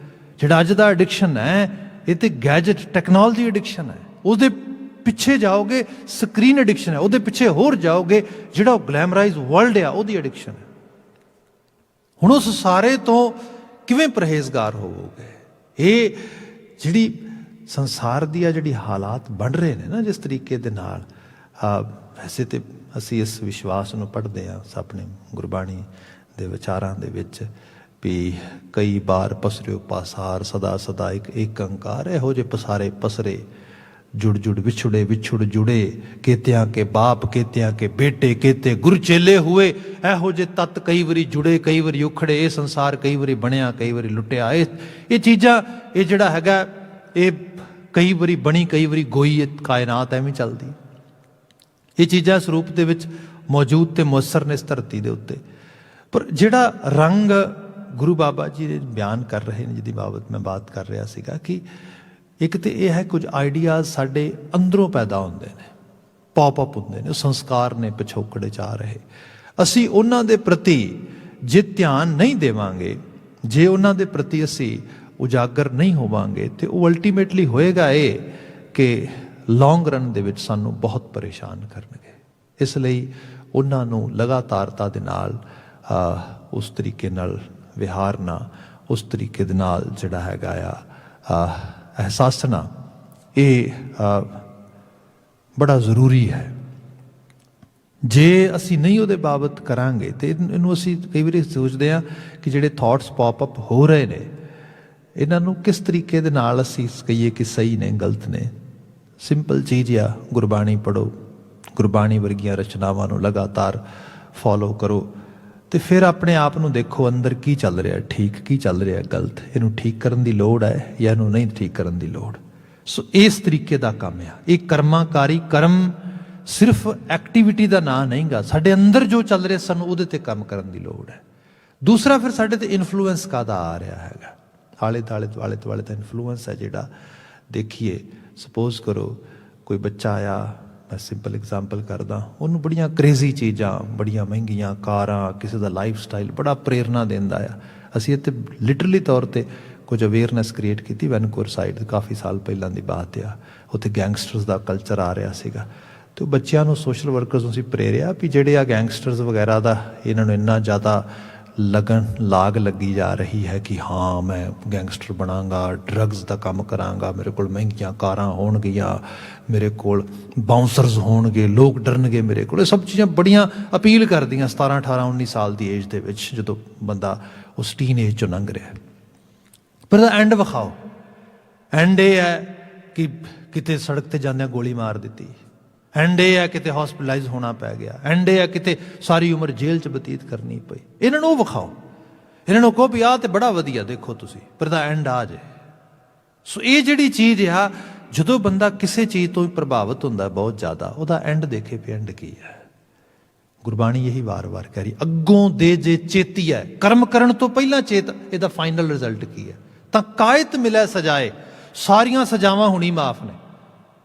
ਜਿਹੜਾ ਅੱਜ ਦਾ ਐਡਿਕਸ਼ਨ ਹੈ ਇਹ ਤੇ ਗੈਜਟ ਟੈਕਨੋਲੋਜੀ ਐਡਿਕਸ਼ਨ ਹੈ। ਉਹਦੇ ਪਿੱਛੇ ਜਾਓਗੇ, ਸਕਰੀਨ ਐਡਿਕਸ਼ਨ ਹੈ। ਉਹਦੇ ਪਿੱਛੇ ਹੋਰ ਜਾਓਗੇ, ਜਿਹੜਾ ਉਹ ਗਲੈਮਰਾਈਜ਼ ਵਰਲਡ ਆ, ਉਹਦੀ ਐਡਿਕਸ਼ਨ ਹੈ। ਹੁਣ ਉਸ ਸਾਰੇ ਤੋਂ ਕਿਵੇਂ ਪਰਹੇਜ਼ਗਾਰ ਹੋਵੋਗੇ? ਇਹ ਜਿਹੜੀ ਸੰਸਾਰ ਦੀਆਂ ਜਿਹੜੀ ਹਾਲਾਤ ਬਣ ਰਹੇ ਨੇ ਨਾ, ਜਿਸ ਤਰੀਕੇ ਦੇ ਨਾਲ, ਵੈਸੇ ਤੇ ਅਸੀਂ ਇਸ ਵਿਸ਼ਵਾਸ ਨੂੰ ਪੜ੍ਹਦੇ ਹਾਂ ਆਪਣੇ ਗੁਰਬਾਣੀ ਦੇ ਵਿਚਾਰਾਂ ਦੇ ਵਿੱਚ ਵੀ ਕਈ ਬਾਰ ਪਸਰਿਓ ਪਾਸਾਰ ਸਦਾ ਸਦਾ ਇੱਕ ਏਕੰਕਾਰ। ਇਹੋ ਜਿਹੇ ਪਸਾਰੇ ਪਸਰੇ, ਜੁੜ ਜੁੜ ਵਿਛੜੇ ਵਿਛੁੜ ਜੁੜੇ, ਕੇਤਿਆਂ ਕੇ ਬਾਪ ਕੇਤਿਆਂ ਕੇ ਬੇਟੇ, ਕੇਤੇ ਗੁਰ ਚੇਲੇ ਹੋਏ। ਇਹੋ ਜਿਹੇ ਤੱਤ ਕਈ ਵਾਰੀ ਜੁੜੇ, ਕਈ ਵਾਰੀ ਉਖੜੇ। ਇਹ ਸੰਸਾਰ ਕਈ ਵਾਰੀ ਬਣਿਆ, ਕਈ ਵਾਰੀ ਲੁੱਟਿਆ। ਇਹ ਚੀਜ਼ਾਂ, ਇਹ ਜਿਹੜਾ ਹੈਗਾ, ਇਹ ਕਈ ਵਾਰੀ ਬਣੀ, ਕਈ ਵਾਰੀ ਗੋਈ। ਇਹ ਕਾਇਨਾਤ ਐਵੇਂ ਚੱਲਦੀ। ਇਹ ਚੀਜ਼ਾਂ ਇਸ ਰੂਪ ਦੇ ਵਿੱਚ ਮੌਜੂਦ ਤੇ ਮੁਅੱਸਰ ਨੇ ਇਸ ਧਰਤੀ ਦੇ ਉੱਤੇ। ਪਰ ਜਿਹੜਾ ਰੰਗ ਗੁਰੂ ਬਾਬਾ ਜੀ ਬਿਆਨ ਕਰ ਰਹੇ ਨੇ, ਜਿਹਦੀ ਬਾਬਤ ਮੈਂ ਬਾਤ ਕਰ ਰਿਹਾ ਸੀਗਾ, ਕਿ ਇੱਕ ਤੇ ਇਹ ਹੈ ਕੁਝ ਆਈਡੀਆਜ਼ ਸਾਡੇ ਅੰਦਰੋਂ ਪੈਦਾ ਹੁੰਦੇ ਨੇ, ਪੌਪ ਅਪ ਹੁੰਦੇ ਨੇ, ਸੰਸਕਾਰ ਨੇ ਪਿਛੋਕੜੇ 'ਚ ਆ ਰਹੇ। ਅਸੀਂ ਉਹਨਾਂ ਦੇ ਪ੍ਰਤੀ ਜੇ ਧਿਆਨ ਨਹੀਂ ਦੇਵਾਂਗੇ, ਜੇ ਉਹਨਾਂ ਦੇ ਪ੍ਰਤੀ ਅਸੀਂ ਉਜਾਗਰ ਨਹੀਂ ਹੋਵਾਂਗੇ, ਤੇ ਉਹ ਅਲਟੀਮੇਟਲੀ ਹੋਏਗਾ ਇਹ ਕਿ ਲੌਂਗ ਰਨ ਦੇ ਵਿੱਚ ਸਾਨੂੰ ਬਹੁਤ ਪਰੇਸ਼ਾਨ ਕਰਨਗੇ। ਇਸ ਲਈ ਉਹਨਾਂ ਨੂੰ ਲਗਾਤਾਰਤਾ ਦੇ ਨਾਲ ਉਸ ਤਰੀਕੇ ਨਾਲ ਵਿਹਾਰਨਾ, ਉਸ ਤਰੀਕੇ ਦੇ ਨਾਲ ਜਿਹੜਾ ਹੈਗਾ ਅਹਿਸਾਸਨਾ, ਇਹ ਬੜਾ ਜ਼ਰੂਰੀ ਹੈ। ਜੇ ਅਸੀਂ ਨਹੀਂ ਉਹਦੇ ਬਾਬਤ ਕਰਾਂਗੇ ਤੇ ਇਹਨੂੰ ਅਸੀਂ ਕਈ ਵਾਰੀ ਸੋਚਦੇ ਹਾਂ ਕਿ ਜਿਹੜੇ ਥਾਟਸ ਪੌਪ ਅਪ ਹੋ ਰਹੇ ਨੇ, ਇਹਨਾਂ ਨੂੰ ਕਿਸ ਤਰੀਕੇ ਦੇ ਨਾਲ ਅਸੀਂ ਕਹੀਏ ਕਿ ਸਹੀ ਨੇ, ਗਲਤ ਨੇ। ਸਿੰਪਲ ਚੀਜ਼ ਆ, ਗੁਰਬਾਣੀ ਪੜ੍ਹੋ, ਗੁਰਬਾਣੀ ਵਰਗੀਆਂ ਰਚਨਾਵਾਂ ਨੂੰ ਲਗਾਤਾਰ ਫੋਲੋ ਕਰੋ, ਤੇ ਫਿਰ ਆਪਣੇ ਆਪ ਨੂੰ ਦੇਖੋ ਅੰਦਰ ਕੀ ਚੱਲ ਰਿਹਾ, ਠੀਕ ਕੀ ਚੱਲ ਰਿਹਾ, ਗਲਤ, ਇਹਨੂੰ ਠੀਕ ਕਰਨ ਦੀ ਲੋੜ ਹੈ ਜਾਂ ਇਹਨੂੰ ਨਹੀਂ ਠੀਕ ਕਰਨ ਦੀ ਲੋੜ। ਸੋ ਇਸ ਤਰੀਕੇ ਦਾ ਕੰਮ ਆ ਇਹ ਕਰਮਾਕਾਰੀ। ਕਰਮ ਸਿਰਫ ਐਕਟੀਵਿਟੀ ਦਾ ਨਾਂ ਨਹੀਂਗਾ, ਸਾਡੇ ਅੰਦਰ ਜੋ ਚੱਲ ਰਿਹਾ ਸਾਨੂੰ ਉਹਦੇ ਤੇ ਕੰਮ ਕਰਨ ਦੀ ਲੋੜ ਹੈ। ਦੂਸਰਾ, ਫਿਰ ਸਾਡੇ ਤੇ ਇਨਫਲੂਐਂਸ ਕਾਹਦਾ ਆ ਰਿਹਾ ਹੈਗਾ, ਆਲੇ ਦੁਆਲੇ ਦਾ ਇਨਫਲੂਐਂਸ ਹੈ ਜਿਹੜਾ। ਦੇਖੀਏ, ਸਪੋਜ਼ ਕਰੋ ਕੋਈ ਬੱਚਾ ਆਇਆ, ਮੈਂ ਸਿੰਪਲ ਐਗਜ਼ਾਮਪਲ ਕਰਦਾ, ਉਹਨੂੰ ਬੜੀਆਂ ਕ੍ਰੇਜ਼ੀ ਚੀਜ਼ਾਂ, ਬੜੀਆਂ ਮਹਿੰਗੀਆਂ ਕਾਰਾਂ, ਕਿਸੇ ਦਾ ਲਾਈਫ ਸਟਾਈਲ ਬੜਾ ਪ੍ਰੇਰਨਾ ਦਿੰਦਾ ਆ। ਅਸੀਂ ਇੱਥੇ ਲਿਟਰਲੀ ਤੌਰ 'ਤੇ ਕੁਝ ਅਵੇਅਰਨੈਸ ਕ੍ਰੀਏਟ ਕੀਤੀ ਵੈਨਕੂਵਰ ਸਾਈਡ, ਕਾਫੀ ਸਾਲ ਪਹਿਲਾਂ ਦੀ ਬਾਤ ਆ। ਉੱਥੇ ਗੈਂਗਸਟਰਸ ਦਾ ਕਲਚਰ ਆ ਰਿਹਾ ਸੀਗਾ, ਅਤੇ ਉਹ ਬੱਚਿਆਂ ਨੂੰ, ਸੋਸ਼ਲ ਵਰਕਰਸ ਨੂੰ ਅਸੀਂ ਪ੍ਰੇਰਿਆ ਵੀ ਜਿਹੜੇ ਆ ਗੈਂਗਸਟਰਸ ਵਗੈਰਾ ਦਾ, ਇਹਨਾਂ ਨੂੰ ਇੰਨਾ ਜ਼ਿਆਦਾ ਲਾਗ ਲੱਗੀ ਜਾ ਰਹੀ ਹੈ ਕਿ ਹਾਂ ਮੈਂ ਗੈਂਗਸਟਰ ਬਣਾਂਗਾ, ਡਰੱਗਸ ਦਾ ਕੰਮ ਕਰਾਂਗਾ, ਮੇਰੇ ਕੋਲ ਮਹਿੰਗੀਆਂ ਕਾਰਾਂ ਹੋਣਗੀਆਂ, ਮੇਰੇ ਕੋਲ ਬਾਉਂਸਰਸ ਹੋਣਗੇ, ਲੋਕ ਡਰਨਗੇ ਮੇਰੇ ਕੋਲ। ਇਹ ਸਭ ਚੀਜ਼ਾਂ ਬੜੀਆਂ ਅਪੀਲ ਕਰਦੀਆਂ 17, 18, 19 ਸਾਲ ਦੀ ਏਜ ਦੇ ਵਿੱਚ, ਜਦੋਂ ਬੰਦਾ ਉਸ ਟੀਨ ਏਜ 'ਚੋਂ ਲੰਘ ਰਿਹਾ। ਪਰ ਇਹਦਾ ਐਂਡ ਵਿਖਾਓ। ਐਂਡ ਇਹ ਹੈ ਕਿ ਕਿਤੇ ਸੜਕ 'ਤੇ ਜਾਂਦਿਆਂ ਗੋਲੀ ਮਾਰ ਦਿੱਤੀ, ਐਂਡ ਇਹ ਹੈ ਕਿਤੇ ਹਸਪੀਟਲਾਈਜ਼ ਹੋਣਾ ਪੈ ਗਿਆ, ਐਂਡ ਇਹ ਹੈ ਕਿਤੇ ਸਾਰੀ ਉਮਰ ਜੇਲ੍ਹ 'ਚ ਬਤੀਤ ਕਰਨੀ ਪਈ। ਇਹਨਾਂ ਨੂੰ ਉਹ ਵਿਖਾਓ, ਇਹਨਾਂ ਨੂੰ ਕਹੋ ਵੀ ਆਹ ਤੇ ਬੜਾ ਵਧੀਆ ਦੇਖੋ ਤੁਸੀਂ, ਪਰ ਦਾ ਐਂਡ ਆ ਜਾਏ। ਸੋ ਇਹ ਜਿਹੜੀ ਚੀਜ਼ ਆ, ਜਦੋਂ ਬੰਦਾ ਕਿਸੇ ਚੀਜ਼ ਤੋਂ ਪ੍ਰਭਾਵਿਤ ਹੁੰਦਾ ਬਹੁਤ ਜ਼ਿਆਦਾ, ਉਹਦਾ ਐਂਡ ਦੇਖੇ ਵੀ ਐਂਡ ਕੀ ਹੈ। ਗੁਰਬਾਣੀ ਇਹੀ ਵਾਰ-ਵਾਰ ਕਹਿ ਰਹੀ, ਅੱਗੋਂ ਦੇ ਜੇ ਚੇਤੀ ਹੈ, ਕਰਮ ਕਰਨ ਤੋਂ ਪਹਿਲਾਂ ਚੇਤ, ਇਹਦਾ ਫਾਈਨਲ ਰਿਜ਼ਲਟ ਕੀ ਹੈ। ਤਾਂ ਕਾਇਤ ਮਿਲੇ ਸਜਾਏ, ਸਾਰੀਆਂ ਸਜ਼ਾਵਾਂ ਹੁਣੀ ਮਾਫ ਨੇ,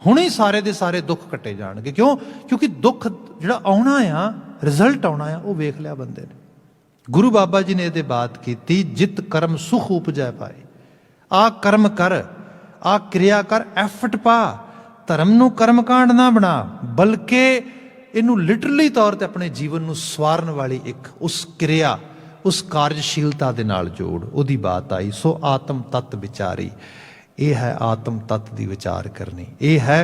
ਹੁਣੇ ਸਾਰੇ ਦੇ ਸਾਰੇ ਦੁੱਖ ਕੱਟੇ ਜਾਣਗੇ। ਕਿਉਂ? ਕਿਉਂਕਿ ਦੁੱਖ ਜਿਹੜਾ ਆਉਣਾ ਆ, ਰਿਜ਼ਲਟ ਆਉਣਾ ਆ, ਉਹ ਵੇਖ ਲਿਆ ਬੰਦੇ ਨੇ। ਗੁਰੂ ਬਾਬਾ ਜੀ ਨੇ ਇਹਦੇ ਬਾਤ ਕੀਤੀ, ਜਿਤ ਕਰਮ ਸੁਖ ਉਪਜੈ ਪਾਏ। ਆਹ ਕਰਮ ਕਰ, ਆਹ ਕਿਰਿਆ ਕਰ, ਐਫਰਟ ਪਾ, ਧਰਮ ਨੂੰ ਕਰਮਕਾਂਡ ਨਾ ਬਣਾ, ਬਲਕਿ ਇਹਨੂੰ ਲਿਟਰਲੀ ਤੌਰ ਤੇ ਆਪਣੇ ਜੀਵਨ ਨੂੰ ਸਵਾਰਨ ਵਾਲੀ ਇੱਕ ਉਸ ਕਿਰਿਆ, ਉਸ ਕਾਰਜਸ਼ੀਲਤਾ ਦੇ ਨਾਲ ਜੋੜ। ਉਹਦੀ ਬਾਤ ਆਈ। ਸੋ ਆਤਮ ਤੱਤ ਵਿਚਾਰੀ, ਇਹ ਹੈ ਆਤਮ ਤੱਤ ਦੀ ਵਿਚਾਰ ਕਰਨੀ। ਇਹ ਹੈ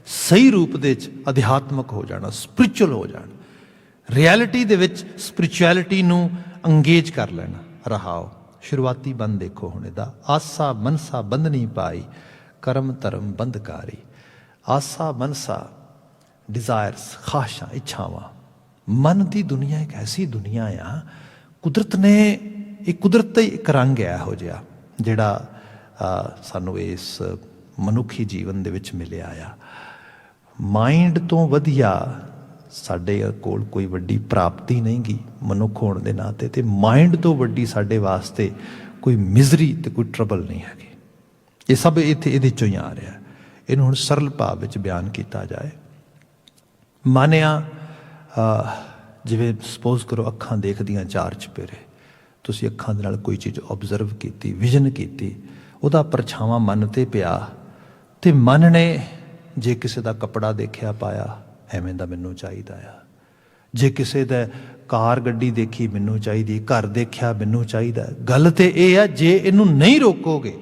ਸਹੀ ਰੂਪ ਦੇ ਵਿੱਚ ਅਧਿਆਤਮਕ ਹੋ ਜਾਣਾ, ਸਪਿਰਿਚੁਅਲ ਹੋ ਜਾਣਾ, ਰਿਐਲਿਟੀ ਦੇ ਵਿੱਚ ਸਪਿਰਿਚੁਅਲਿਟੀ ਨੂੰ ਅੰਗੇਜ ਕਰ ਲੈਣਾ। ਰਹਾਓ ਸ਼ੁਰੂਆਤੀ ਬੰਦ ਦੇਖੋ ਹੁਣ ਇਹਦਾ, ਆਸਾ ਮਨਸਾ ਬੰਧਨੀ ਪਾਈ, ਕਰਮ ਧਰਮ ਬੰਧਕਾਰੀ। ਆਸਾ ਮਨਸਾ, ਡਿਜ਼ਾਇਰਸ, ਖਾਸ਼ਾਂ, ਇੱਛਾਵਾਂ। ਮਨ ਦੀ ਦੁਨੀਆ ਇੱਕ ਐਸੀ ਦੁਨੀਆ ਆ, ਕੁਦਰਤ ਨੇ, ਇਹ ਕੁਦਰਤ ਦਾ ਇੱਕ ਰੰਗ ਹੈ ਇਹੋ ਜਿਹਾ ਜਿਹੜਾ ਸਾਨੂੰ ਇਸ ਮਨੁੱਖੀ ਜੀਵਨ ਦੇ ਵਿੱਚ ਮਿਲਿਆ ਆ। ਮਾਈਂਡ ਤੋਂ ਵਧੀਆ ਸਾਡੇ ਕੋਲ ਕੋਈ ਵੱਡੀ ਪ੍ਰਾਪਤੀ ਨਹੀਂ ਗੀ ਮਨੁੱਖ ਹੋਣ ਦੇ ਨਾਤੇ, ਤੇ ਮਾਈਂਡ ਤੋਂ ਵੱਡੀ ਸਾਡੇ ਵਾਸਤੇ ਕੋਈ ਮਿਜ਼ਰੀ ਤੇ ਕੋਈ ਟਰਬਲ ਨਹੀਂ ਹੈਗੀ। ਇਹ ਸਭ ਇੱਥੇ ਇਹਦੇ 'ਚੋਂ ਹੀ ਆ ਰਿਹਾ। ਇਹਨੂੰ ਹੁਣ ਸਰਲ ਭਾਵ ਵਿੱਚ ਬਿਆਨ ਕੀਤਾ ਜਾਏ। ਮਾਨਿਆ ਜਿਵੇਂ ਸਪੋਜ਼ ਕਰੋ ਅੱਖਾਂ ਦੇਖਦੀਆਂ ਚਾਰ ਚੁਫੇਰੇ, ਤੁਸੀਂ ਅੱਖਾਂ ਦੇ ਨਾਲ ਕੋਈ ਚੀਜ਼ ਓਬਜ਼ਰਵ ਕੀਤੀ, ਵਿਜ਼ਨ ਕੀਤੀ, ਉਹਦਾ ਪਰਛਾਵਾਂ ਮਨ 'ਤੇ ਪਿਆ, ਤੇ ਮਨ ਨੇ ਜੇ ਕਿਸੇ ਦਾ ਕੱਪੜਾ ਦੇਖਿਆ ਪਾਇਆ, ਐਵੇਂ ਦਾ ਮੈਨੂੰ ਚਾਹੀਦਾ ਆ। ਜੇ ਕਿਸੇ ਦਾ ਕਾਰ ਗੱਡੀ ਦੇਖੀ, ਮੈਨੂੰ ਚਾਹੀਦੀ, ਘਰ ਦੇਖਿਆ, ਮੈਨੂੰ ਚਾਹੀਦਾ। ਗੱਲ ਤੇ ਇਹ ਆ, ਜੇ ਇਹਨੂੰ ਨਹੀਂ ਰੋਕੋਗੇ,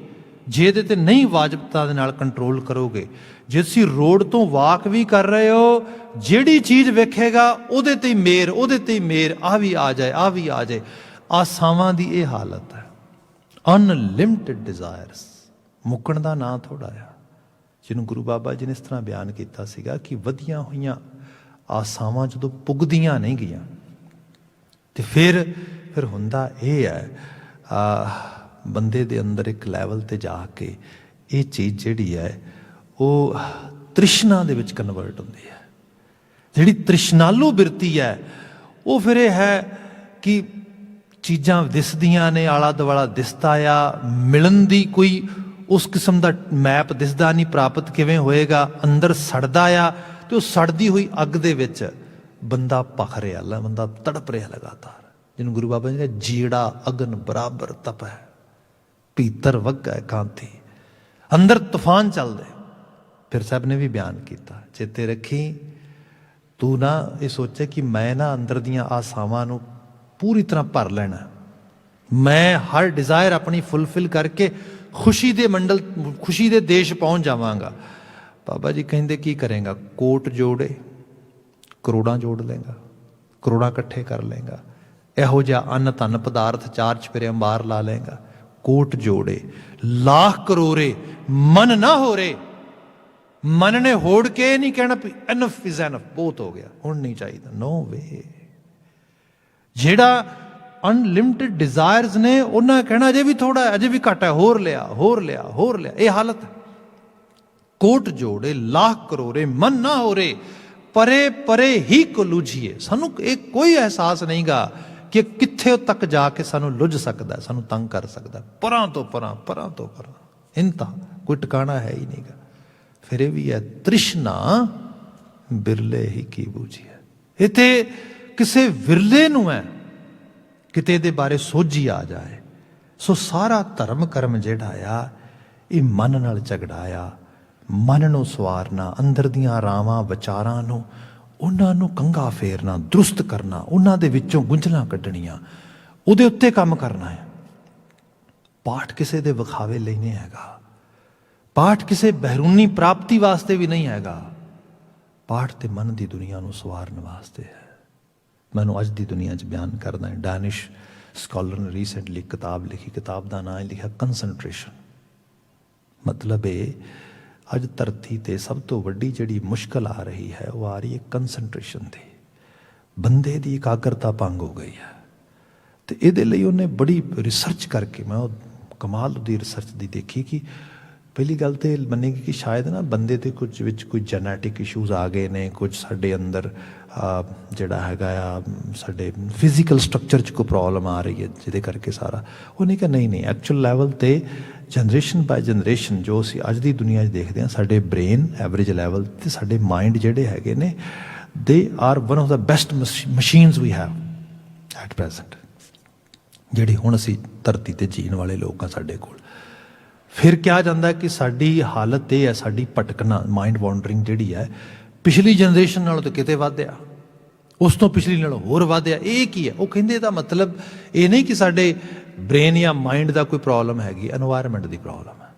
ਜੇ ਇਹਦੇ ਤੇ ਨਹੀਂ ਵਾਜਬਤਾ ਦੇ ਨਾਲ ਕੰਟਰੋਲ ਕਰੋਗੇ, ਜੇ ਤੁਸੀਂ ਰੋਡ ਤੋਂ ਵਾਕ ਵੀ ਕਰ ਰਹੇ ਹੋ, ਜਿਹੜੀ ਚੀਜ਼ ਵੇਖੇਗਾ ਉਹਦੇ ਤੇ ਹੀ ਮੇਰ, ਉਹਦੇ ਤੇ ਹੀ ਮੇਰ, ਆਹ ਵੀ ਆ ਜਾਏ, ਆਹ ਵੀ ਆ ਜਾਏ। ਆਸਾਵਾਂ ਦੀ ਇਹ ਹਾਲਤ ਹੈ, ਅਨਲਿਮਟਿਡ ਡਿਜ਼ਾਇਰਸ। ਮੁੱਕਣ ਦਾ ਨਾਂ ਥੋੜ੍ਹਾ ਆ, ਜਿਹਨੂੰ ਗੁਰੂ ਬਾਬਾ ਜੀ ਨੇ ਇਸ ਤਰ੍ਹਾਂ ਬਿਆਨ ਕੀਤਾ ਸੀਗਾ ਕਿ ਵਧੀਆਂ ਹੋਈਆਂ ਆਸਾਵਾਂ ਜਦੋਂ ਪੁੱਗਦੀਆਂ ਨਹੀਂ ਗਈਆਂ, ਤੇ ਫਿਰ ਹੁੰਦਾ ਇਹ ਹੈ, ਬੰਦੇ ਦੇ ਅੰਦਰ ਇੱਕ ਲੈਵਲ 'ਤੇ ਜਾ ਕੇ ਇਹ ਚੀਜ਼ ਜਿਹੜੀ ਹੈ ਉਹ ਤ੍ਰਿਸ਼ਨਾ ਦੇ ਵਿੱਚ ਕਨਵਰਟ ਹੁੰਦੀ ਹੈ। ਜਿਹੜੀ ਤ੍ਰਿਸ਼ਨਾਲੂ ਬਿਰਤੀ ਹੈ, ਉਹ ਫਿਰ ਇਹ ਹੈ ਕਿ ਚੀਜ਼ਾਂ ਦਿਸਦੀਆਂ ਨੇ, ਆਲਾ ਦੁਆਲਾ ਦਿਸਦਾ ਆ, ਮਿਲਣ ਦੀ ਕੋਈ उस किस्म का मैप दिसदा नहीं, प्राप्त किवें होएगा। अंदर सड़दा आ ते उस सड़दी हुई अग दे विच बंदा भख रहा, बंदा तड़प रहा लगातार, जिन्होंने गुरु बाबा जी ने जीड़ा अगन बराबर तप है, भीतर वग है कांति, अंदर तूफान चलदे। फिर साहब ने भी बयान किया, चेते रखी तू ना ये सोचे कि मैं ना अंदर दियां आसावां नूं पूरी तरह भर लेना, मैं हर डिजायर अपनी फुलफिल करके खुशी दे मंडल, खुशी दे देश पहुंच जावांगा। बाबा जी कहंदे की करेंगा, कोट जोड़े करोड़ां जोड़ लेगा, करोड़ां इकट्ठे कर लेगा, इहो जिहा अन्न धन पदार्थ चार चफेरे अंबार ला लेगा। कोट जोड़े लाख करोड़े मन ना हो रे, मन ने होड़ के नहीं कहना एनफ इज एनफ, बहुत हो गया हुण नहीं चाहिए, नो वे। जेड़ा अनलिमिटेड डिजायर्स ने उन्हें कहना अजे भी थोड़ा है, अजे भी घट है, होर लिया होर लिया होर लिया, ये हालत है। कोट जोड़े लाख करोड़े मन ना हो रे, परे परे ही को लुझिए। सानू एक कोई एहसास नहीं गा कि कित्थे तक जाके सानू लुझ सकता है, सानू तंग कर सकता है, परां तो परां परां तो परां, इंता कोई ठिकाना है ही नहीं गा। फिर भी है तृष्णा बिरले ही की बूझिए, इत्थे किसे विरले नूं है किते दे बारे सोझी आ जाए। सो सारा धर्म कर्म जिहड़ा आ ये मन नाल झगड़ाया, मन नूं सवारना, अंदर दियां रावां विचारां नूं उन्हां नूं कंघा फेरना, दुरुस्त करना, उन्हां दे विचों गुंझलां कढणीਆਂ, उहदे उत्ते काम करना है। पाठ किसे दे विखावे लई नहीं हैगा, पाठ किसे बहरूनी प्राप्ति वास्ते भी नहीं हैगा, पाठ ते मन दी दुनिया नूं सवारन वास्ते है। मैनूं अज दी दुनिया च बयान करदा है, डैनिश स्कॉलर ने रीसेंटली किताब लिखी, किताब का नाम लिखा कंसनट्रेशन। मतलब है अज धरती ते सब तो वड्डी जिहड़ी मुश्किल आ रही है वो आ रही है कंसनट्रेशन दी, बंदे दी एकाग्रता भंग हो गई है। तो ये लई उन्हें बड़ी रिसर्च करके, मैं वो कमाल दी रिसर्च दी देखी कि पहली गल तो मनेगी कि शायद ना बंदे के कुछ विच कोई जेनेटिक इशूज़ आ गए ने, कुछ साडे अंदर जिहड़ा हैगा साडे फिजिकल स्ट्रक्चर च कोई प्रॉब्लम आ रही है जिहदे करके सारा। उन्हें कहा नहीं नहीं, एक्चुअल लैवल ते जनरेशन बाय जनरेशन जो असीं अज दी दुनिया देखते हैं, साडे ब्रेन एवरेज लैवल ते साडे माइंड जिहड़े हैगे ने, they are one of the best machines we have at present, जिहड़ी हुण असीं धरती ते जीण वाले लोग हां साडे कोल। फिर क्या जाता है कि साडी हालत यह है, साडी भटकना माइंड वॉन्डरिंग जिहड़ी है पिछली जनरेशन नालों तो किते वधिया, उस तो पिछली नालों होर वधिया। ये की है, वो कहंदे इहदा मतलब ये नहीं कि साडे ब्रेन या माइंड का कोई प्रॉब्लम हैगी, एनवायरनमेंट की प्रॉब्लम है।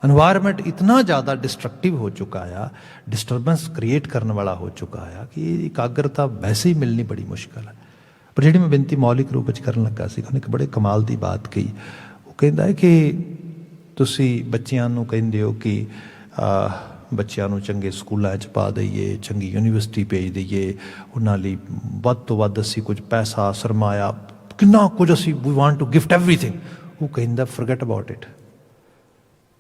एनवायरनमेंट इतना ज़्यादा डिस्ट्रक्टिव हो चुका है, डिस्टर्बेंस क्रिएट करने वाला हो चुका है कि एकाग्रता वैसे ही मिलनी बड़ी मुश्किल है। पर जिहड़ी मैं बेनती मौलिक रूप में करन लगा सी, उन्हें एक बड़े कमाल की बात कही। वो कहता है कि तुसी बच्चियां नूं कहंदे हो कि बच्चियां नूं चंगे स्कूलों च पा दईए, चंगी यूनीवर्सिटी भेज दईए, उन्हां लई वध तो वध असीं कुछ पैसा सरमाया किन्ना कुछ असीं we want to gift everything. वो कहंदा फॉरगेट अबाउट इट,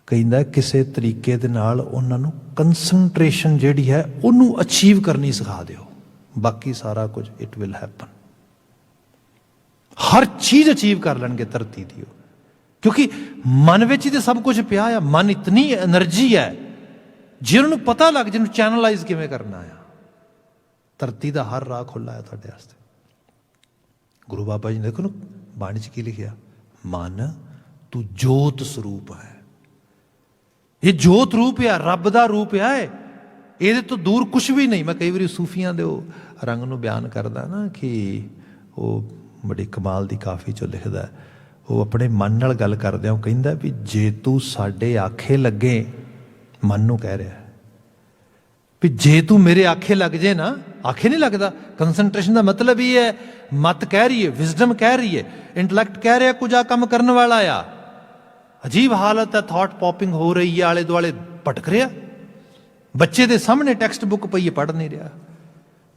कहंदा किसी तरीके दे नाल उन्हां नूं कंसनट्रेशन जिहड़ी है उन्हूं अचीव करनी सिखा दिओ, बाकी सारा कुछ it will happen. Her cheese achieve कर लैणगे धरती दी, क्योंकि मन विच ही सब कुछ पिया है। मन इतनी एनर्जी है जिन्होंने पता लग, जिन्होंने चैनलाइज किवें करना है। धरती का हर राह खुला है तुहाडे वास्ते। गुरु बाबा जी ने देखो ना बाणी च की लिखिया, मन तू जोत स्वरूप है। ये जोत रूप है, रब का रूप है, ये तो दूर कुछ भी नहीं। मैं कई बार सूफियां दे रंग नूं बयान करदा ना कि वो बड़ी कमाल की काफ़ी चो लिखदा है, वो अपने मन नाल गल करदे कहंदा भी जे तू साडे आखे लगे, मन नूं कह रहा है भी जे तू मेरे आखे लग जे ना, आखे नहीं लगता। कंसनट्रेशन का मतलब ये है, मत कह रही है, विजडम कह रही है, इंटलैक्ट कह रहा है कुछ आ काम करने वाला आ। अजीब हालत है, थॉट पॉपिंग हो रही है, आले दुआले भटक रहा। बच्चे के सामने टैक्सट बुक पई है, पढ़ नहीं रहा।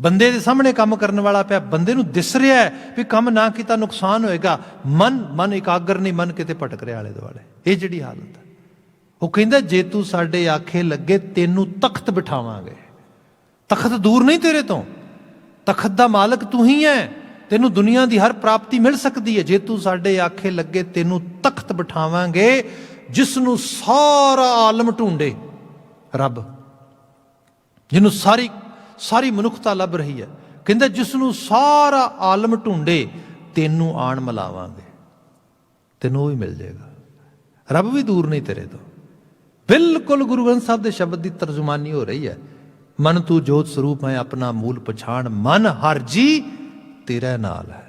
बंदे के सामने काम करने वाला पिया, बंदे नूं दिस रहा है भी काम ना किता नुकसान होएगा। मन एकाग्र नहीं, मन किते भटक रहा आले दुआले। ये जिहड़ी हालत है, वो कहंदा जे तू साडे आखे लगे तेनू तख्त बिठावांगे। तख्त दूर नहीं तेरे तो, तख्त दा मालक तू ही है, तेनू दुनिया की हर प्राप्ति मिल सकती है। जे तू साडे आखे लगे तेनू तख्त बिठावांगे, ਜਿਸਨੂੰ ਸਾਰਾ ਆਲਮ ਢੂੰਡੇ, ਰੱਬ ਜਿਹਨੂੰ ਸਾਰੀ ਮਨੁੱਖਤਾ ਲੱਭ ਰਹੀ ਹੈ, ਕਹਿੰਦਾ ਜਿਸਨੂੰ ਸਾਰਾ ਆਲਮ ਢੂੰਡੇ ਤੈਨੂੰ ਆਣ ਮਿਲਾਵਾਂਗੇ, ਤੈਨੂੰ ਉਹ ਵੀ ਮਿਲ ਜਾਏਗਾ। ਰੱਬ ਵੀ ਦੂਰ ਨਹੀਂ ਤੇਰੇ ਤੋਂ। ਬਿਲਕੁਲ ਗੁਰੂ ਗ੍ਰੰਥ ਸਾਹਿਬ ਦੇ ਸ਼ਬਦ ਦੀ ਤਰਜਮਾਨੀ ਹੋ ਰਹੀ ਹੈ, ਮਨ ਤੂੰ ਜੋਤ ਸਰੂਪ ਹੈ ਆਪਣਾ ਮੂਲ ਪਛਾਣ, ਮਨ ਹਰ ਜੀ ਤੇਰੇ ਨਾਲ ਹੈ।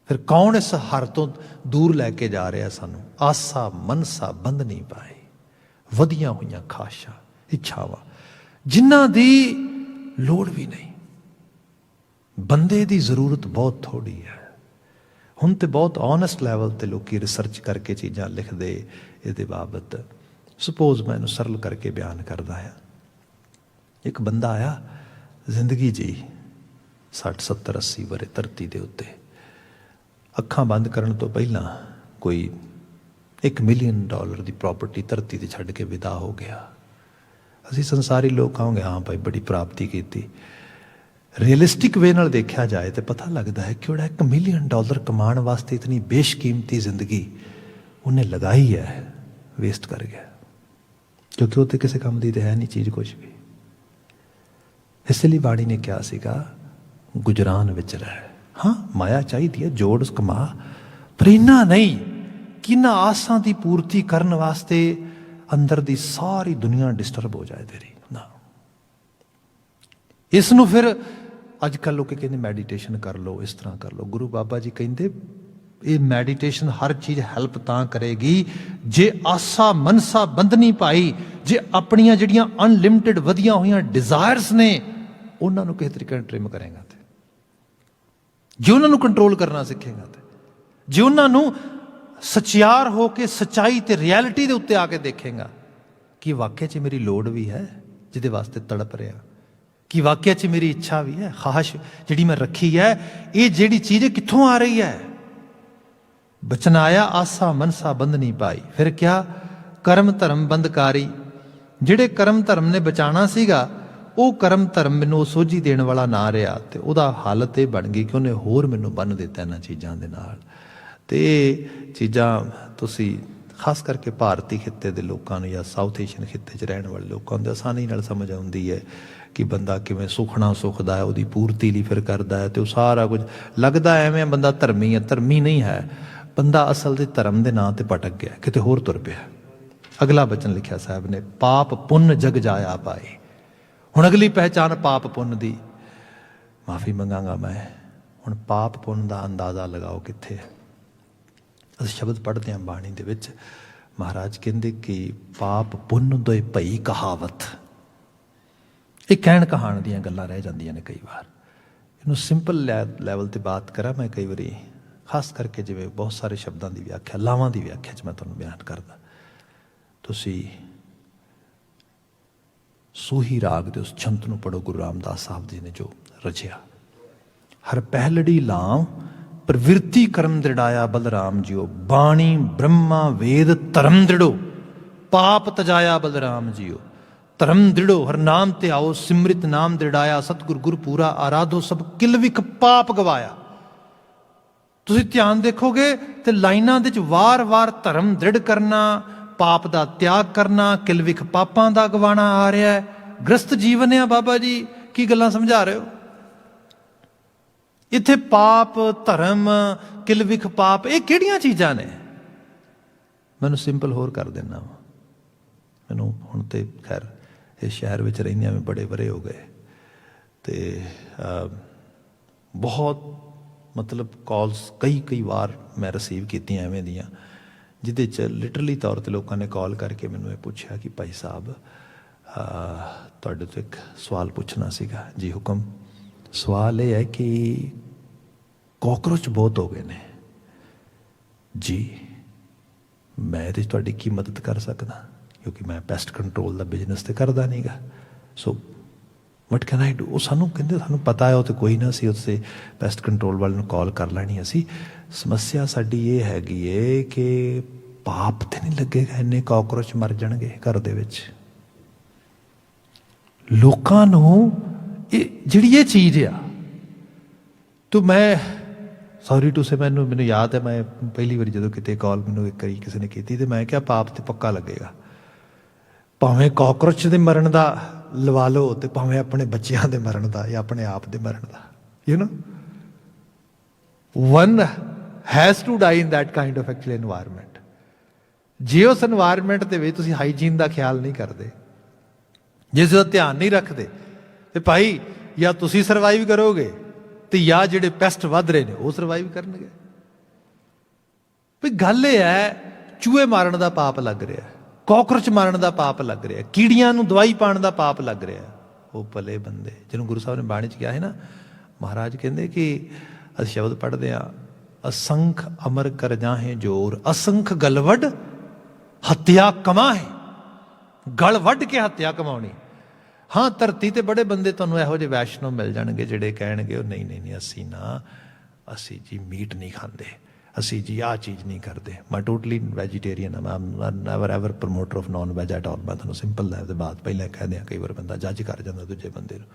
ਫਿਰ ਕੌਣ ਇਸ ਹਰ ਤੋਂ ਦੂਰ ਲੈ ਕੇ ਜਾ ਰਿਹਾ ਸਾਨੂੰ? ਆਸਾ ਮਨਸਾ ਬੰਦ ਨਹੀਂ ਪਾਈ, ਵਧੀਆਂ ਹੋਈਆਂ ਖਾਸ਼ਾਂ ਇੱਛਾਵਾਂ ਜਿਨ੍ਹਾਂ ਦੀ ਲੋੜ ਵੀ ਨਹੀਂ। ਬੰਦੇ ਦੀ ਜ਼ਰੂਰਤ ਬਹੁਤ ਥੋੜੀ ਹੈ। ਹੁਣ ਤੇ ਬਹੁਤ ਓਨੈਸਟ ਲੈਵਲ ਤੇ ਲੋਕੀ ਰਿਸਰਚ ਕਰਕੇ ਚੀਜ਼ਾਂ ਲਿਖਦੇ ਇਹਦੇ ਬਾਬਤ। ਸਪੋਜ਼ ਮੈਂ ਇਹਨੂੰ ਸਰਲ ਕਰਕੇ ਬਿਆਨ ਕਰਦਾ ਹਾਂ। ਇੱਕ ਬੰਦਾ ਆਇਆ, ਜ਼ਿੰਦਗੀ ਜੀ 60 70 80 ਵਰੇ ਧਰਤੀ ਦੇ ਉੱਤੇ, ਅੱਖਾਂ ਬੰਦ ਕਰਨ ਤੋਂ ਪਹਿਲਾਂ ਕੋਈ $1 ਮਿਲੀਅਨ ਦੀ ਪ੍ਰਾਪਰਟੀ ਧਰਤੀ ਤੇ ਛੱਡ ਕੇ ਵਿਦਾ ਹੋ ਗਿਆ। ਅਸੀਂ ਸੰਸਾਰੀ ਲੋਕ ਕਹਾਂਗੇ ਹਾਂ ਭਾਈ ਬੜੀ ਪ੍ਰਾਪਤੀ ਕੀਤੀ। ਰੀਅਲਿਸਟਿਕ ਵੇ ਨਾਲ ਦੇਖਿਆ ਜਾਏ ਤਾਂ ਪਤਾ ਲੱਗਦਾ ਹੈ ਕਿ ਉਹਦਾ $1 ਮਿਲੀਅਨ ਕਮਾਉਣ ਵਾਸਤੇ ਇਤਨੀ ਬੇਸ਼ਕੀਮਤੀ ਜ਼ਿੰਦਗੀ ਉਹਨੇ ਲਗਾਈ ਹੈ, ਵੇਸਟ ਕਰ ਗਿਆ, ਕਿਉਂਕਿ ਉਹ ਤੇ ਕਿਸੇ ਕੰਮ ਦੀ ਤਾਂ ਹੈ ਨਹੀਂ ਚੀਜ਼ ਕੁਛ ਵੀ। ਇਸ ਲਈ ਬਾਣੀ ਨੇ ਕਿਹਾ ਸੀਗਾ ਗੁਜਰਾਨ ਵਿੱਚ ਰਹਿ। ਹਾਂ ਮਾਇਆ ਚਾਹੀਦੀ ਹੈ, ਜੋੜ ਕਮਾ, ਪਰ ਇੰਨਾ ਨਹੀਂ ਕਿ ਇਹਨਾਂ ਆਸਾਂ ਦੀ ਪੂਰਤੀ ਕਰਨ ਵਾਸਤੇ ਅੰਦਰ ਦੀ ਸਾਰੀ ਦੁਨੀਆ ਡਿਸਟਰਬ ਹੋ ਜਾਏ ਤੇਰੀ ਨਾ। ਇਸ ਨੂੰ ਫਿਰ ਅੱਜ ਕੱਲ੍ਹ ਲੋਕ ਕਹਿੰਦੇ ਮੈਡੀਟੇਸ਼ਨ ਕਰ ਲਓ, ਇਸ ਤਰ੍ਹਾਂ ਕਰ ਲਓ। ਗੁਰੂ ਬਾਬਾ ਜੀ ਕਹਿੰਦੇ ਇਹ ਮੈਡੀਟੇਸ਼ਨ ਹਰ ਚੀਜ਼ ਹੈਲਪ ਤਾਂ ਕਰੇਗੀ ਜੇ ਆਸਾ ਮਨਸਾ ਬੰਧਨੀ ਪਾਈ, ਜੇ ਆਪਣੀਆਂ ਜਿਹੜੀਆਂ ਅਨਲਿਮਿਟਿਡ ਵਧੀਆਂ ਹੋਈਆਂ ਡਿਜ਼ਾਇਰਸ ਨੇ ਉਹਨਾਂ ਨੂੰ ਕਿਸੇ ਤਰੀਕੇ ਨਾਲ ਟ੍ਰਿਮ ਕਰੇਗਾ, ਤੇ ਜੇ ਉਹਨਾਂ ਨੂੰ ਕੰਟਰੋਲ ਕਰਨਾ ਸਿੱਖੇਗਾ, ਤੇ ਜੇ ਉਹਨਾਂ ਨੂੰ ਸਚਿਆਰ ਹੋ ਕੇ ਸੱਚਾਈ ਤੇ ਰਿਐਲਿਟੀ ਦੇ ਉੱਤੇ ਆ ਕੇ ਦੇਖੇਗਾ ਕਿ ਵਾਕਿਆ 'ਚ ਮੇਰੀ ਲੋੜ ਵੀ ਹੈ ਜਿਹਦੇ ਵਾਸਤੇ ਤੜਪ ਰਿਹਾ, ਕਿ ਵਾਕਿਆ 'ਚ ਮੇਰੀ ਇੱਛਾ ਵੀ ਹੈ, ਖਾਹਿਸ਼ ਜਿਹੜੀ ਮੈਂ ਰੱਖੀ ਹੈ, ਇਹ ਜਿਹੜੀ ਚੀਜ਼ ਕਿੱਥੋਂ ਆ ਰਹੀ ਹੈ। ਬਚਨ ਆਇਆ ਆਸਾ ਮਨਸਾ ਬੰਦ ਨਹੀਂ ਪਾਈ। ਫਿਰ ਕਿਆ ਕਰਮ ਧਰਮ ਬੰਦਕਾਰੀ, ਜਿਹੜੇ ਕਰਮ ਧਰਮ ਨੇ ਬਚਾਉਣਾ ਸੀਗਾ ਉਹ ਕਰਮ ਧਰਮ ਮੈਨੂੰ ਸੋਝੀ ਦੇਣ ਵਾਲਾ ਨਾ ਰਿਹਾ, ਤੇ ਉਹਦਾ ਹਾਲਤ ਇਹ ਬਣ ਗਈ ਕਿ ਉਹਨੇ ਹੋਰ ਮੈਨੂੰ ਬੰਨ ਦਿੱਤਾ ਇਹਨਾਂ ਚੀਜ਼ਾਂ ਦੇ ਨਾਲ। ਤੇ ਇਹ ਚੀਜ਼ਾਂ ਤੁਸੀਂ ਖਾਸ ਕਰਕੇ ਭਾਰਤੀ ਖਿੱਤੇ ਦੇ ਲੋਕਾਂ ਨੂੰ ਜਾਂ ਸਾਊਥ ਏਸ਼ੀਅਨ ਖਿੱਤੇ 'ਚ ਰਹਿਣ ਵਾਲੇ ਲੋਕਾਂ ਨੂੰ ਆਸਾਨੀ ਨਾਲ ਸਮਝ ਆਉਂਦੀ ਹੈ ਕਿ ਬੰਦਾ ਕਿਵੇਂ ਸੁਖਣਾ ਸੁਖਦਾ ਹੈ, ਉਹਦੀ ਪੂਰਤੀ ਲਈ ਫਿਰ ਕਰਦਾ ਹੈ, ਤੇ ਉਹ ਸਾਰਾ ਕੁਝ ਲੱਗਦਾ ਐਵੇਂ ਬੰਦਾ ਧਰਮੀ ਹੈ। ਧਰਮੀ ਨਹੀਂ ਹੈ ਬੰਦਾ, ਅਸਲ ਦੇ ਧਰਮ ਦੇ ਨਾਂ ਤੇ ਭਟਕ ਗਿਆ, ਕਿਤੇ ਹੋਰ ਤੁਰ ਪਿਆ। ਅਗਲਾ ਬਚਨ ਲਿਖਿਆ ਸਾਹਿਬ ਨੇ, ਪਾਪ ਪੁੰਨ ਜਗ ਜਾਇਆ ਪਾਏ। ਹੁਣ ਅਗਲੀ ਪਹਿਚਾਨ ਪਾਪ ਪੁੰਨ ਦੀ। ਮਾਫੀ ਮੰਗਾਂਗਾ ਮੈਂ, ਹੁਣ ਪਾਪ ਪੁੰਨ ਦਾ ਅੰਦਾਜ਼ਾ ਲਗਾਓ ਕਿੱਥੇ ਹੈ। ਅਸੀਂ ਸ਼ਬਦ ਪੜ੍ਹਦੇ ਹਾਂ ਬਾਣੀ ਦੇ ਵਿੱਚ, ਮਹਾਰਾਜ ਕਹਿੰਦੇ ਕਿ ਪਾਪ ਪੁੰਨ ਦੋਏ ਭਈ ਕਹਾਵਤ। ਇਹ ਕਹਿਣ ਕਹਾਣ ਦੀਆਂ ਗੱਲਾਂ ਰਹਿ ਜਾਂਦੀਆਂ ਨੇ ਕਈ ਵਾਰ। ਇਹਨੂੰ ਸਿੰਪਲ ਲੈਵਲ ਤੇ ਬਾਤ ਕਰਾਂ ਮੈਂ ਕਈ ਵਾਰੀ, ਖਾਸ ਕਰਕੇ ਜਿਵੇਂ ਬਹੁਤ ਸਾਰੇ ਸ਼ਬਦਾਂ ਦੀ ਵਿਆਖਿਆ, ਲਾਵਾਂ ਦੀ ਵਿਆਖਿਆ 'ਚ ਮੈਂ ਤੁਹਾਨੂੰ ਬਿਆਨ ਕਰਦਾ। ਤੁਸੀਂ ਸੂਹੀ ਰਾਗ ਦੇ ਉਸ ਛੰਤ ਨੂੰ ਪੜ੍ਹੋ, ਗੁਰੂ ਰਾਮਦਾਸ ਸਾਹਿਬ ਜੀ ਨੇ ਜੋ ਰਚਿਆ। ਹਰ ਪਹਿਲੜੀ ਲਾਮ ਪ੍ਰਵਿਰਤੀ ਕਰਮ ਦ੍ਰਿੜਾਇਆ ਬਲਰਾਮ ਜੀਓ, ਬਾਣੀ ਬ੍ਰਹਮਾ ਵੇਦ ਧਰਮ ਦ੍ਰਿੜੋ, ਪਾਪ ਤਜਾਇਆ ਬਲਰਾਮ ਜੀਓ। ਧਰਮ ਦ੍ਰਿੜੋ ਹਰ ਨਾਮ ਤੇ ਆਓ, ਸਿਮਰਿਤ ਨਾਮ ਦ੍ਰਿੜਾਇਆ, ਸਤਿਗੁਰ ਗੁਰ ਪੂਰਾ ਆਰਾਧੋ, ਸਭ ਕਿਲ ਵਿਖ ਪਾਪ ਗਵਾਇਆ। ਤੁਸੀਂ ਧਿਆਨ ਦੇਖੋਗੇ ਤੇ ਲਾਈਨਾਂ ਦੇ ਵਿੱਚ ਵਾਰ-ਵਾਰ ਧਰਮ ਦ੍ਰਿੜ ਕਰਨਾ, ਪਾਪ ਦਾ ਤਿਆਗ ਕਰਨਾ, ਕਿਲ ਵਿਖ ਪਾਪਾਂ ਦਾ ਗਵਾਣਾ ਆ ਰਿਹਾ ਹੈ। ਗ੍ਰਸਤ ਜੀਵਨ ਆ ਬਾਬਾ ਜੀ, ਕੀ ਗੱਲਾਂ ਸਮਝਾ ਰਹੇ ਹੋ ਇੱਥੇ? ਪਾਪ ਧਰਮ ਕਿਲ ਵਿਖ ਪਾਪ, ਇਹ ਕਿਹੜੀਆਂ ਚੀਜ਼ਾਂ ਨੇ? ਮੈਨੂੰ ਸਿੰਪਲ ਹੋਰ ਕਰ ਦੇਣਾ ਵਾ। ਮੈਨੂੰ ਹੁਣ ਤੇ ਖੈਰ ਇਸ ਸ਼ਹਿਰ ਵਿੱਚ ਰਹਿੰਦਿਆਂ ਵੀ ਬੜੇ ਵਰੇ ਹੋ ਗਏ, ਤੇ ਬਹੁਤ ਮਤਲਬ ਕਾਲਸ ਕਈ ਵਾਰ ਮੈਂ ਰਿਸੀਵ ਕੀਤੀਆਂ ਐਵੇਂ ਦੀਆਂ, ਜਿਹਦੇ 'ਚ ਲਿਟਰਲੀ ਤੌਰ 'ਤੇ ਲੋਕਾਂ ਨੇ ਕਾਲ ਕਰਕੇ ਮੈਨੂੰ ਇਹ ਪੁੱਛਿਆ ਕਿ ਭਾਈ ਸਾਹਿਬ ਤੁਹਾਡੇ ਤੋਂ ਇੱਕ ਸਵਾਲ ਪੁੱਛਣਾ ਸੀਗਾ। ਜੀ ਹੁਕਮ। ਸਵਾਲ ਇਹ ਹੈ ਕਿ ਕਾਕਰੋਚ ਬਹੁਤ ਹੋ ਗਏ ਨੇ ਜੀ, ਮੈਂ ਇਹਦੇ 'ਚ ਤੁਹਾਡੀ ਕੀ ਮਦਦ ਕਰ ਸਕਦਾ? ਕਿਉਂਕਿ ਮੈਂ ਪੈਸਟ ਕੰਟਰੋਲ ਦਾ ਬਿਜ਼ਨਸ ਤੇ ਕਰਦਾ ਨਹੀਂ ਗਾ, ਸੋ ਵਟ ਕੈਨ ਆਈ ਡੂ? ਉਹ ਸਾਨੂੰ ਕਹਿੰਦੇ ਸਾਨੂੰ ਪਤਾ ਹੈ ਉਹ ਤਾਂ ਕੋਈ ਨਾ, ਅਸੀਂ ਉੱਥੇ ਪੈਸਟ ਕੰਟਰੋਲ ਵਾਲੇ ਨੂੰ ਕਾਲ ਕਰ ਲੈਣੀ। ਅਸੀਂ ਸਮੱਸਿਆ ਸਾਡੀ ਇਹ ਹੈਗੀ ਏ ਕਿ ਪਾਪ ਤੇ ਨਹੀਂ ਲੱਗੇਗਾ, ਇੰਨੇ ਕਾਕਰੋਚ ਮਰ ਜਾਣਗੇ ਘਰ ਦੇ ਵਿੱਚ। ਲੋਕਾਂ ਨੂੰ ਇਹ ਜਿਹੜੀ ਇਹ ਚੀਜ਼ ਆ, ਤੋ ਮੈਂ ਸੌਰੀ ਟੂ ਸੇ ਮੈਨੂੰ ਯਾਦ ਹੈ, ਮੈਂ ਪਹਿਲੀ ਵਾਰੀ ਜਦੋਂ ਕਿਤੇ ਕਾਲ ਮੈਨੂੰ ਇੱਕ ਵਾਰੀ ਕਿਸੇ ਨੇ ਕੀਤੀ ਤੇ ਮੈਂ ਕਿਹਾ ਪਾਪ ਤੇ ਪੱਕਾ ਲੱਗੇਗਾ, ਭਾਵੇਂ ਕਾਕਰੋਚ ਦੇ ਮਰਨ ਦਾ ਲਵਾ ਲਓ ਤੇ ਭਾਵੇਂ ਆਪਣੇ ਬੱਚਿਆਂ ਦੇ ਮਰਨ ਦਾ ਜਾਂ ਆਪਣੇ ਆਪ ਦੇ ਮਰਨ ਦਾ। You know one has to die in that kind of actually environment. ਜੇ ਉਸ ਇਨਵਾਇਰਮੈਂਟ ਦੇ ਵਿੱਚ ਤੁਸੀਂ ਹਾਈਜੀਨ ਦਾ ਖਿਆਲ ਨਹੀਂ ਕਰਦੇ, ਜੇ ਉਸ ਦਾ ਧਿਆਨ ਨਹੀਂ ਰੱਖਦੇ, ਤੇ ਭਾਈ ਜਾਂ ਤੁਸੀਂ ਸਰਵਾਈਵ ਕਰੋਗੇ ਤੇ ਜਾਂ ਜਿਹੜੇ ਪੈਸਟ ਵੱਧ ਰਹੇ ਨੇ ਉਹ ਸਰਵਾਈਵ ਕਰਨਗੇ। ਵੀ ਗੱਲ ਇਹ ਹੈ, ਚੂਹੇ ਮਾਰਨ ਦਾ ਪਾਪ ਲੱਗ ਰਿਹਾ, ਕਾਕਰੋਚ ਮਾਰਨ ਦਾ ਪਾਪ ਲੱਗ ਰਿਹਾ, ਕੀੜੀਆਂ ਨੂੰ ਦਵਾਈ ਪਾਉਣ ਦਾ ਪਾਪ ਲੱਗ ਰਿਹਾ। ਉਹ ਭਲੇ ਬੰਦੇ ਜਿਹਨੂੰ ਗੁਰੂ ਸਾਹਿਬ ਨੇ ਬਾਣੀ 'ਚ ਕਿਹਾ ਹੈ ਨਾ, ਮਹਾਰਾਜ ਕਹਿੰਦੇ ਕਿ ਅਸੀਂ ਸ਼ਬਦ ਪੜ੍ਹਦੇ ਹਾਂ, ਅਸੰਖ ਅਮਰ ਕਰ ਜਾਹੇ ਜੋਰ, ਅਸੰਖ ਗਲ ਵੱਢ ਹੱਤਿਆ ਕਮਾਹੇ। ਗਲ ਵੱਢ ਕੇ ਹੱਤਿਆ ਕਮਾਉਣੀ। ਹਾਂ, ਧਰਤੀ ਤੇ ਬੜੇ ਬੰਦੇ ਤੁਹਾਨੂੰ ਇਹੋ ਜਿਹੇ ਵੈਸ਼ਨੋ ਮਿਲ ਜਾਣਗੇ ਜਿਹੜੇ ਕਹਿਣਗੇ ਉਹ ਨਹੀਂ ਅਸੀਂ ਜੀ ਮੀਟ ਨਹੀਂ ਖਾਂਦੇ, ਅਸੀਂ ਜੀ ਆਹ ਚੀਜ਼ ਨਹੀਂ ਕਰਦੇ। ਮੈਂ ਟੋਟਲੀ ਵੈਜੀਟੇਰੀਅਨ ਹਾਂ, ਮੈਂ never ever promoter of non veg at all. ਮੈਂ ਤੁਹਾਨੂੰ ਸਿੰਪਲ ਲਾਈਫ ਦੇ ਬਾਤ ਪਹਿਲਾਂ ਕਹਿ ਦਿਆਂ, ਕਈ ਵਾਰ ਬੰਦਾ ਜੱਜ ਕਰ ਜਾਂਦਾ ਦੂਜੇ ਬੰਦੇ ਨੂੰ,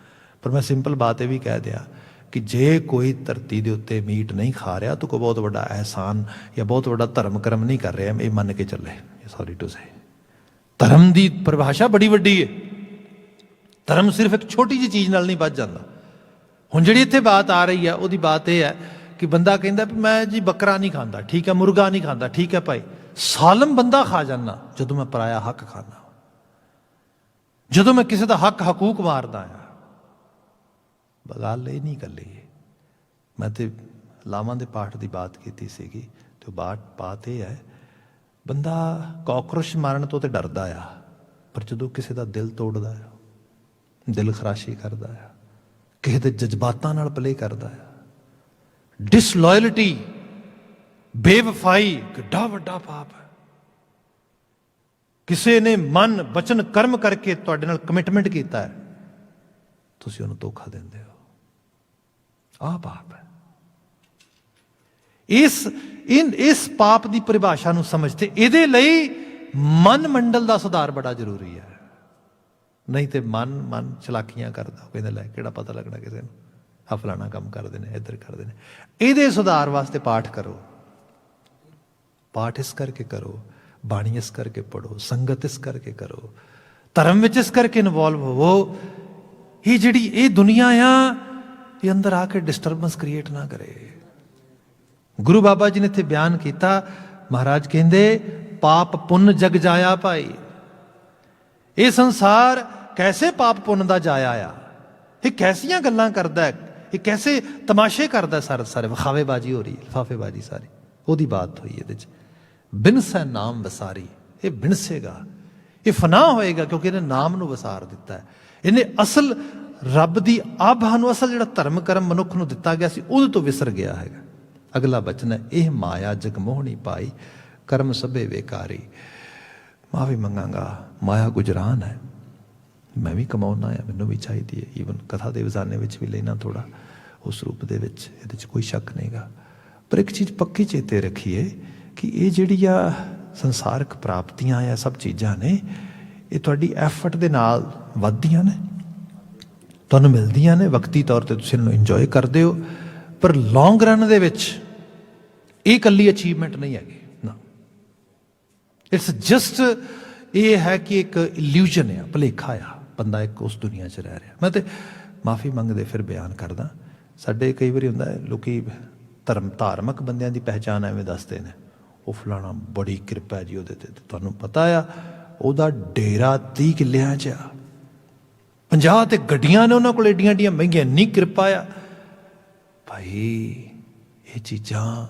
ਪਰ ਮੈਂ ਸਿੰਪਲ ਬਾਤ ਇਹ ਵੀ ਕਹਿ ਦਿਆਂ ਕਿ ਜੇ ਕੋਈ ਧਰਤੀ ਦੇ ਉੱਤੇ ਮੀਟ ਨਹੀਂ ਖਾ ਰਿਹਾ ਤਾਂ ਕੋਈ ਬਹੁਤ ਵੱਡਾ ਅਹਿਸਾਨ ਜਾਂ ਬਹੁਤ ਵੱਡਾ ਧਰਮ ਕਰਮ ਨਹੀਂ ਕਰ ਰਿਹਾ, ਇਹ ਮੰਨ ਕੇ ਚੱਲੇ। ਸੌਰੀ ਟੂ ਸੇ, ਧਰਮ ਦੀ ਪਰਿਭਾਸ਼ਾ ਬੜੀ ਵੱਡੀ ਹੈ। ਧਰਮ ਸਿਰਫ ਇੱਕ ਛੋਟੀ ਜਿਹੀ ਚੀਜ਼ ਨਾਲ ਨਹੀਂ ਵੱਧ ਜਾਂਦਾ। ਹੁਣ ਜਿਹੜੀ ਇੱਥੇ ਬਾਤ ਆ ਰਹੀ ਹੈ ਉਹਦੀ ਬਾਤ ਇਹ ਹੈ ਕਿ ਬੰਦਾ ਕਹਿੰਦਾ ਵੀ ਮੈਂ ਜੀ ਬੱਕਰਾ ਨਹੀਂ ਖਾਂਦਾ, ਠੀਕ ਹੈ, ਮੁਰਗਾ ਨਹੀਂ ਖਾਂਦਾ, ਠੀਕ ਹੈ ਭਾਈ, ਸਾਲਮ ਬੰਦਾ ਖਾ ਜਾਂਦਾ ਜਦੋਂ ਮੈਂ ਪਰਾਇਆ ਹੱਕ ਖਾਂਦਾ, ਜਦੋਂ ਮੈਂ ਕਿਸੇ ਦਾ ਹੱਕ ਹਕੂਕ ਮਾਰਦਾ ਆ। ਗੱਲ ਇਹ ਨਹੀਂ ਕਰ ਲਈ, ਮੈਂ ਤੇ ਲਾਵਾਂ ਦੇ ਪਾਠ ਦੀ ਬਾਤ ਕੀਤੀ ਸੀਗੀ, ਤੇ ਬਾਤ ਇਹ ਹੈ, ਬੰਦਾ ਕਾਕਰੋਚ ਮਾਰਨ ਤੋਂ ਤੇ ਡਰਦਾ ਆ, ਪਰ ਜਦੋਂ ਕਿਸੇ ਦਾ ਦਿਲ ਤੋੜਦਾ ਆ, ਦਿਲ ਖਰਾਸ਼ੀ ਕਰਦਾ ਆ, ਕਿਸੇ ਦੇ ਜਜ਼ਬਾਤਾਂ ਨਾਲ ਪਲੇ ਕਰਦਾ ਆ, ਡਿਸਲੋਇਲਟੀ, ਬੇਵਫਾਈ ਕਿੱਡਾ ਵੱਡਾ ਪਾਪ ਹੈ। ਕਿਸੇ ਨੇ ਮਨ ਬਚਨ ਕਰਮ ਕਰਕੇ ਤੁਹਾਡੇ ਨਾਲ ਕਮਿਟਮੈਂਟ ਕੀਤਾ ਹੈ, ਤੁਸੀਂ ਉਹਨੂੰ ਧੋਖਾ ਦਿੰਦੇ ਹੋ, ਆਹ ਪਾਪ ਹੈ। ਇਸ ਪਾਪ ਦੀ ਪਰਿਭਾਸ਼ਾ ਨੂੰ ਸਮਝਦੇ, ਇਹਦੇ ਲਈ ਮਨ ਮੰਡਲ ਦਾ ਸੁਧਾਰ ਬੜਾ ਜ਼ਰੂਰੀ ਹੈ। ਨਹੀਂ ਤੇ ਮਨ ਚਲਾਕੀਆਂ ਕਰਦਾ, ਉਹ ਕਹਿੰਦਾ ਲੈ ਕਿਹੜਾ ਪਤਾ ਲੱਗਣਾ ਕਿਸੇ ਨੂੰ, ਆ ਫਲਾਣਾ ਕੰਮ ਕਰਦੇ ਨੇ, ਇੱਧਰ ਕਰਦੇ ਨੇ। ਇਹਦੇ ਸੁਧਾਰ ਵਾਸਤੇ ਪਾਠ ਕਰੋ, ਪਾਠ ਇਸ ਕਰਕੇ ਕਰੋ, ਬਾਣੀ ਇਸ ਕਰਕੇ ਪੜੋ, ਸੰਗਤ ਇਸ ਕਰਕੇ ਕਰੋ, ਧਰਮ ਵਿੱਚ ਇਸ ਕਰਕੇ ਇਨਵੋਲਵ ਹੋਵੋ। ਇਹ ਜਿਹੜੀ ਇਹ ਦੁਨੀਆ ਆ, ਇਹ ਅੰਦਰ ਆ ਕੇ ਡਿਸਟਰਬੈਂਸ ਕ੍ਰੀਏਟ ਨਾ ਕਰੇ। ਗੁਰੂ ਬਾਬਾ ਜੀ ਨੇ ਇੱਥੇ ਬਿਆਨ ਕੀਤਾ, ਮਹਾਰਾਜ ਕਹਿੰਦੇ ਪਾਪ ਪੁੰਨ ਜਗ ਜਾਇਆ ਭਾਈ। ਇਹ ਸੰਸਾਰ ਕੈਸੇ ਪਾਪ ਪੁੰਨ ਦਾ ਜਾਇਆ ਆ, ਇਹ ਕੈਸੀਆਂ ਗੱਲਾਂ ਕਰਦਾ ਹੈ, ਇਹ ਕੈਸੇ ਤਮਾਸ਼ੇ ਕਰਦਾ, ਸਾਰੇ ਵਿਖਾਵੇਬਾਜੀ ਹੋ ਰਹੀ, ਲਿਫਾਫੇਬਾਜੀ ਸਾਰੀ। ਉਹਦੀ ਬਾਤ ਹੋਈ ਇਹਦੇ 'ਚ, ਬਿਨਸੈ ਨਾਮ ਵਸਾਰੀ। ਇਹ ਬਿਨਸੇਗਾ, ਇਹ ਫਨਾ ਹੋਏਗਾ, ਕਿਉਂਕਿ ਇਹਨੇ ਨਾਮ ਨੂੰ ਵਸਾਰ ਦਿੱਤਾ ਹੈ। ਇਹਨੇ ਅਸਲ ਰੱਬ ਦੀ ਆਭਾ ਨੂੰ, ਅਸਲ ਜਿਹੜਾ ਧਰਮ ਕਰਮ ਮਨੁੱਖ ਨੂੰ ਦਿੱਤਾ ਗਿਆ ਸੀ, ਉਹਦੇ ਤੋਂ ਵਿਸਰ ਗਿਆ ਹੈਗਾ। ਅਗਲਾ ਬਚਨ ਹੈ, ਇਹ ਮਾਇਆ ਜਗ ਮੋਹਣੀ ਪਾਈ, ਕਰਮ ਸਭੇ ਵੇਕਾਰੀ। ਮਾਫੀ ਮੰਗਾਂਗਾ, ਮਾਇਆ ਗੁਜਰਾਨ ਹੈ, ਮੈਂ ਵੀ ਕਮਾਉਣਾ ਹੈ, ਮੈਨੂੰ ਵੀ ਚਾਹੀਦੀ ਹੈ। ਈਵਨ ਕਥਾ ਦੇ ਵਜ਼ਾਨੇ ਵਿੱਚ ਵੀ ਲੈਣਾ ਥੋੜਾ ਉਸ ਰੂਪ ਦੇ ਵਿੱਚ, ਇਹਦੇ 'ਚ ਕੋਈ ਸ਼ੱਕ ਨਹੀਂਗਾ। ਪਰ ਇੱਕ ਚੀਜ਼ ਪੱਕੀ ਚੇਤੇ ਰੱਖੀਏ ਕਿ ਇਹ ਜਿਹੜੀਆਂ ਸੰਸਾਰਕ ਪ੍ਰਾਪਤੀਆਂ ਆ, ਸਭ ਚੀਜ਼ਾਂ ਨੇ, ਇਹ ਤੁਹਾਡੀ ਐਫਰਟ ਦੇ ਨਾਲ ਵੱਧਦੀਆਂ ਨੇ, ਤੁਹਾਨੂੰ ਮਿਲਦੀਆਂ ਨੇ, ਵਕਤੀ ਤੌਰ 'ਤੇ ਤੁਸੀਂ ਇਹਨੂੰ ਇੰਜੋਏ ਕਰਦੇ ਹੋ, ਪਰ ਲੌਂਗ ਰਨ ਦੇ ਵਿੱਚ ਇਹ ਇਕੱਲੀ ਅਚੀਵਮੈਂਟ ਨਹੀਂ ਹੈਗੀ ਨਾ। ਇਟਸ ਜਸਟ ਇਹ ਹੈ ਕਿ ਇੱਕ ਇਲੂਜਨ ਆ, ਭੁਲੇਖਾ ਆ, ਬੰਦਾ ਇੱਕ ਉਸ ਦੁਨੀਆ 'ਚ ਰਹਿ ਰਿਹਾ। ਮੈਂ ਤੇ ਮਾਫੀ ਮੰਗਦੇ ਫਿਰ ਬਿਆਨ ਕਰਦਾ, ਸਾਡੇ ਕਈ ਵਾਰੀ ਹੁੰਦਾ ਹੈ ਲੋਕੀ ਧਾਰਮਿਕ ਬੰਦਿਆਂ ਦੀ ਪਹਿਚਾਣ ਐਵੇਂ ਦੱਸਦੇ ਨੇ, ਉਹ ਫਲਾਣਾ ਬੜੀ ਕਿਰਪਾ ਜੀ ਉਹਦੇ ਤੇ। ਤੁਹਾਨੂੰ ਪਤਾ ਆ ਉਹਦਾ ਡੇਰਾ 30 ਕਿੱਲਿਆਂ 'ਚ ਆ, 50 ਤੇ ਗੱਡੀਆਂ ਨੇ ਉਹਨਾਂ ਕੋਲ ਏਡੀਆਂ ਏਡੀਆਂ ਮਹਿੰਗੀਆਂ, ਇੰਨੀ ਕਿਰਪਾ ਆ ਭਾਈ। ਇਹ ਚੀਜ਼ਾਂ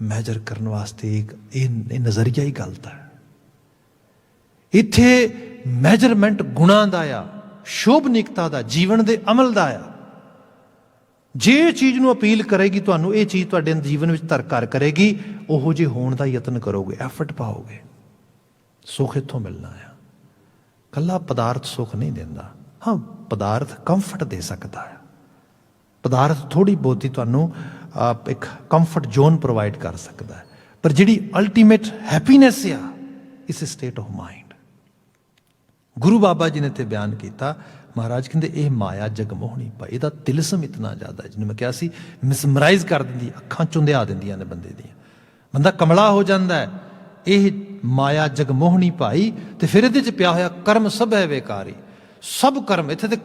ਮੈਜਰ ਕਰਨ ਵਾਸਤੇ ਇਹ ਨਜ਼ਰੀਆ ਹੀ ਗਲਤ ਹੈ। ਇੱਥੇ ਮੈਜਰਮੈਂਟ ਗੁਣਾਂ ਦਾ ਆ, ਸ਼ੋਭਨੀਕਤਾ ਦਾ, ਜੀਵਨ ਦੇ ਅਮਲ ਦਾ ਆ। ਜੇ ਇਹ ਚੀਜ਼ ਨੂੰ ਅਪੀਲ ਕਰੇਗੀ ਤੁਹਾਨੂੰ, ਇਹ ਚੀਜ਼ ਤੁਹਾਡੇ ਜੀਵਨ ਵਿੱਚ ਘਰ ਕਰੇਗੀ, ਉਹੋ ਜਿਹੇ ਹੋਣ ਦਾ ਯਤਨ ਕਰੋਗੇ, ਐਫਰਟ ਪਾਓਗੇ, ਸੁੱਖ ਇੱਥੋਂ ਮਿਲਣਾ ਆ। ਕੱਲਾ ਪਦਾਰਥ ਸੁੱਖ ਨਹੀਂ ਦਿੰਦਾ। ਹਾਂ, ਪਦਾਰਥ ਕੰਫਰਟ ਦੇ ਸਕਦਾ ਹੈ, ਪਦਾਰਥ ਥੋੜ੍ਹੀ ਬਹੁਤੀ ਤੁਹਾਨੂੰ ਇੱਕ ਕੰਫਰਟ ਜ਼ੋਨ ਪ੍ਰੋਵਾਈਡ ਕਰ ਸਕਦਾ ਹੈ, ਪਰ ਜਿਹੜੀ ਅਲਟੀਮੇਟ ਹੈਪੀਨੈਸ ਆ, ਇਸ ਸਟੇਟ ਆਫ ਮਾਈਂਡ, ਗੁਰੂ ਬਾਬਾ ਜੀ ਨੇ ਤੇ ਬਿਆਨ ਕੀਤਾ, ਮਹਾਰਾਜ ਕਹਿੰਦੇ ਇਹ ਮਾਇਆ ਜਗਮੋਹਣੀ ਭਾਈ, ਇਹਦਾ ਤਿਲਸਮ ਇਤਨਾ ਜ਼ਿਆਦਾ, ਜਿਹਨੂੰ ਮੈਂ ਕਿਹਾ ਸੀ ਮਿਸਮਰਾਈਜ਼ ਕਰ ਦਿੰਦੀ, ਅੱਖਾਂ ਚੁੰਦਿਆ ਦਿੰਦੀਆਂ ਨੇ ਬੰਦੇ ਦੀਆਂ, ਬੰਦਾ ਕਮਲਾ ਹੋ ਜਾਂਦਾ ਹੈ। ਇਹ ਮਾਇਆ ਜਗਮੋਹਣੀ ਭਾਈ, ਤੇ ਫਿਰ ਇਹਦੇ 'ਚ ਪਿਆ ਹੋਇਆ ਕਰਮ ਸਭ ਹੈ ਬੇਕਾਰੀ, ਸਭ ਕਰਮ ਇੱਥੇ ਤੇ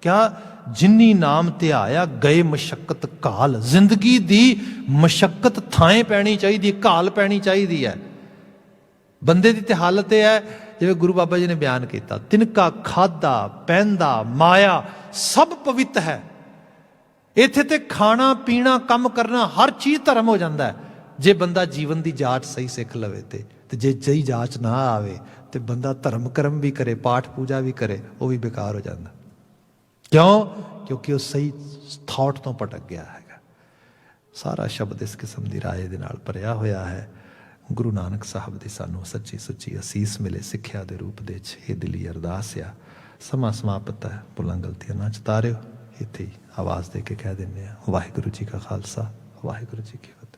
ਕਿਆ, ਜਿੰਨੀ ਨਾਮ ਧਿਆਇਆ ਗਏ ਮਸ਼ੱਕਤ ਕਾਲ, ਜ਼ਿੰਦਗੀ ਦੀ ਮਸ਼ੱਕਤ ਥਾਂ ਪੈਣੀ ਚਾਹੀਦੀ, ਕਾਲ ਪੈਣੀ ਚਾਹੀਦੀ ਹੈ। ਬੰਦੇ ਦੀ ਤੇ ਹਾਲਤ ਇਹ ਹੈ, ਜਿਵੇਂ ਗੁਰੂ ਬਾਬਾ ਜੀ ਨੇ ਬਿਆਨ ਕੀਤਾ, ਤਿਨਕਾ ਖਾਦਾ ਪਹਿਨਦਾ ਮਾਇਆ ਸਭ ਪਵਿੱਤ ਹੈ। ਇੱਥੇ ਤੇ ਖਾਣਾ ਪੀਣਾ ਕੰਮ ਕਰਨਾ ਹਰ ਚੀਜ਼ ਧਰਮ ਹੋ ਜਾਂਦਾ ਹੈ, ਜੇ ਬੰਦਾ ਜੀਵਨ ਦੀ ਜਾਂਚ ਸਹੀ ਸਿੱਖ ਲਵੇ ਤੇ ਜੇ ਸਹੀ ਜਾਂਚ ਨਾ ਆਵੇ ਤੇ ਬੰਦਾ ਧਰਮ ਕਰਮ ਵੀ ਕਰੇ, ਪਾਠ ਪੂਜਾ ਵੀ ਕਰੇ, ਉਹ ਵੀ ਬੇਕਾਰ ਹੋ ਜਾਂਦਾ। ਕਿਉਂ? ਕਿਉਂਕਿ ਉਹ ਸਹੀ ਥਾਟ ਤੋਂ ਭਟਕ ਗਿਆ ਹੈਗਾ। ਸਾਰਾ ਸ਼ਬਦ ਇਸ ਕਿਸਮ ਦੀ ਰਾਏ ਦੇ ਨਾਲ ਭਰਿਆ ਹੋਇਆ ਹੈ। ਗੁਰੂ ਨਾਨਕ ਸਾਹਿਬ ਦੀ ਸਾਨੂੰ ਸੱਚੀ ਸੁੱਚੀ ਅਸੀਸ ਮਿਲੇ ਸਿੱਖਿਆ ਦੇ ਰੂਪ ਦੇ ਵਿੱਚ, ਇਹ ਦਿਲੀ ਅਰਦਾਸ ਆ। ਸਮਾਂ ਸਮਾਪਤ ਹੈ, ਭੁੱਲਾਂ ਗਲਤੀਆਂ ਨਾ ਚਤਾਰਿਓ। ਇੱਥੇ ਹੀ ਆਵਾਜ਼ ਦੇ ਕੇ ਕਹਿ ਦਿੰਦੇ ਆ, ਵਾਹਿਗੁਰੂ ਜੀ ਕਾ ਖਾਲਸਾ, ਵਾਹਿਗੁਰੂ ਜੀ ਕੀ ਫਤਿਹ।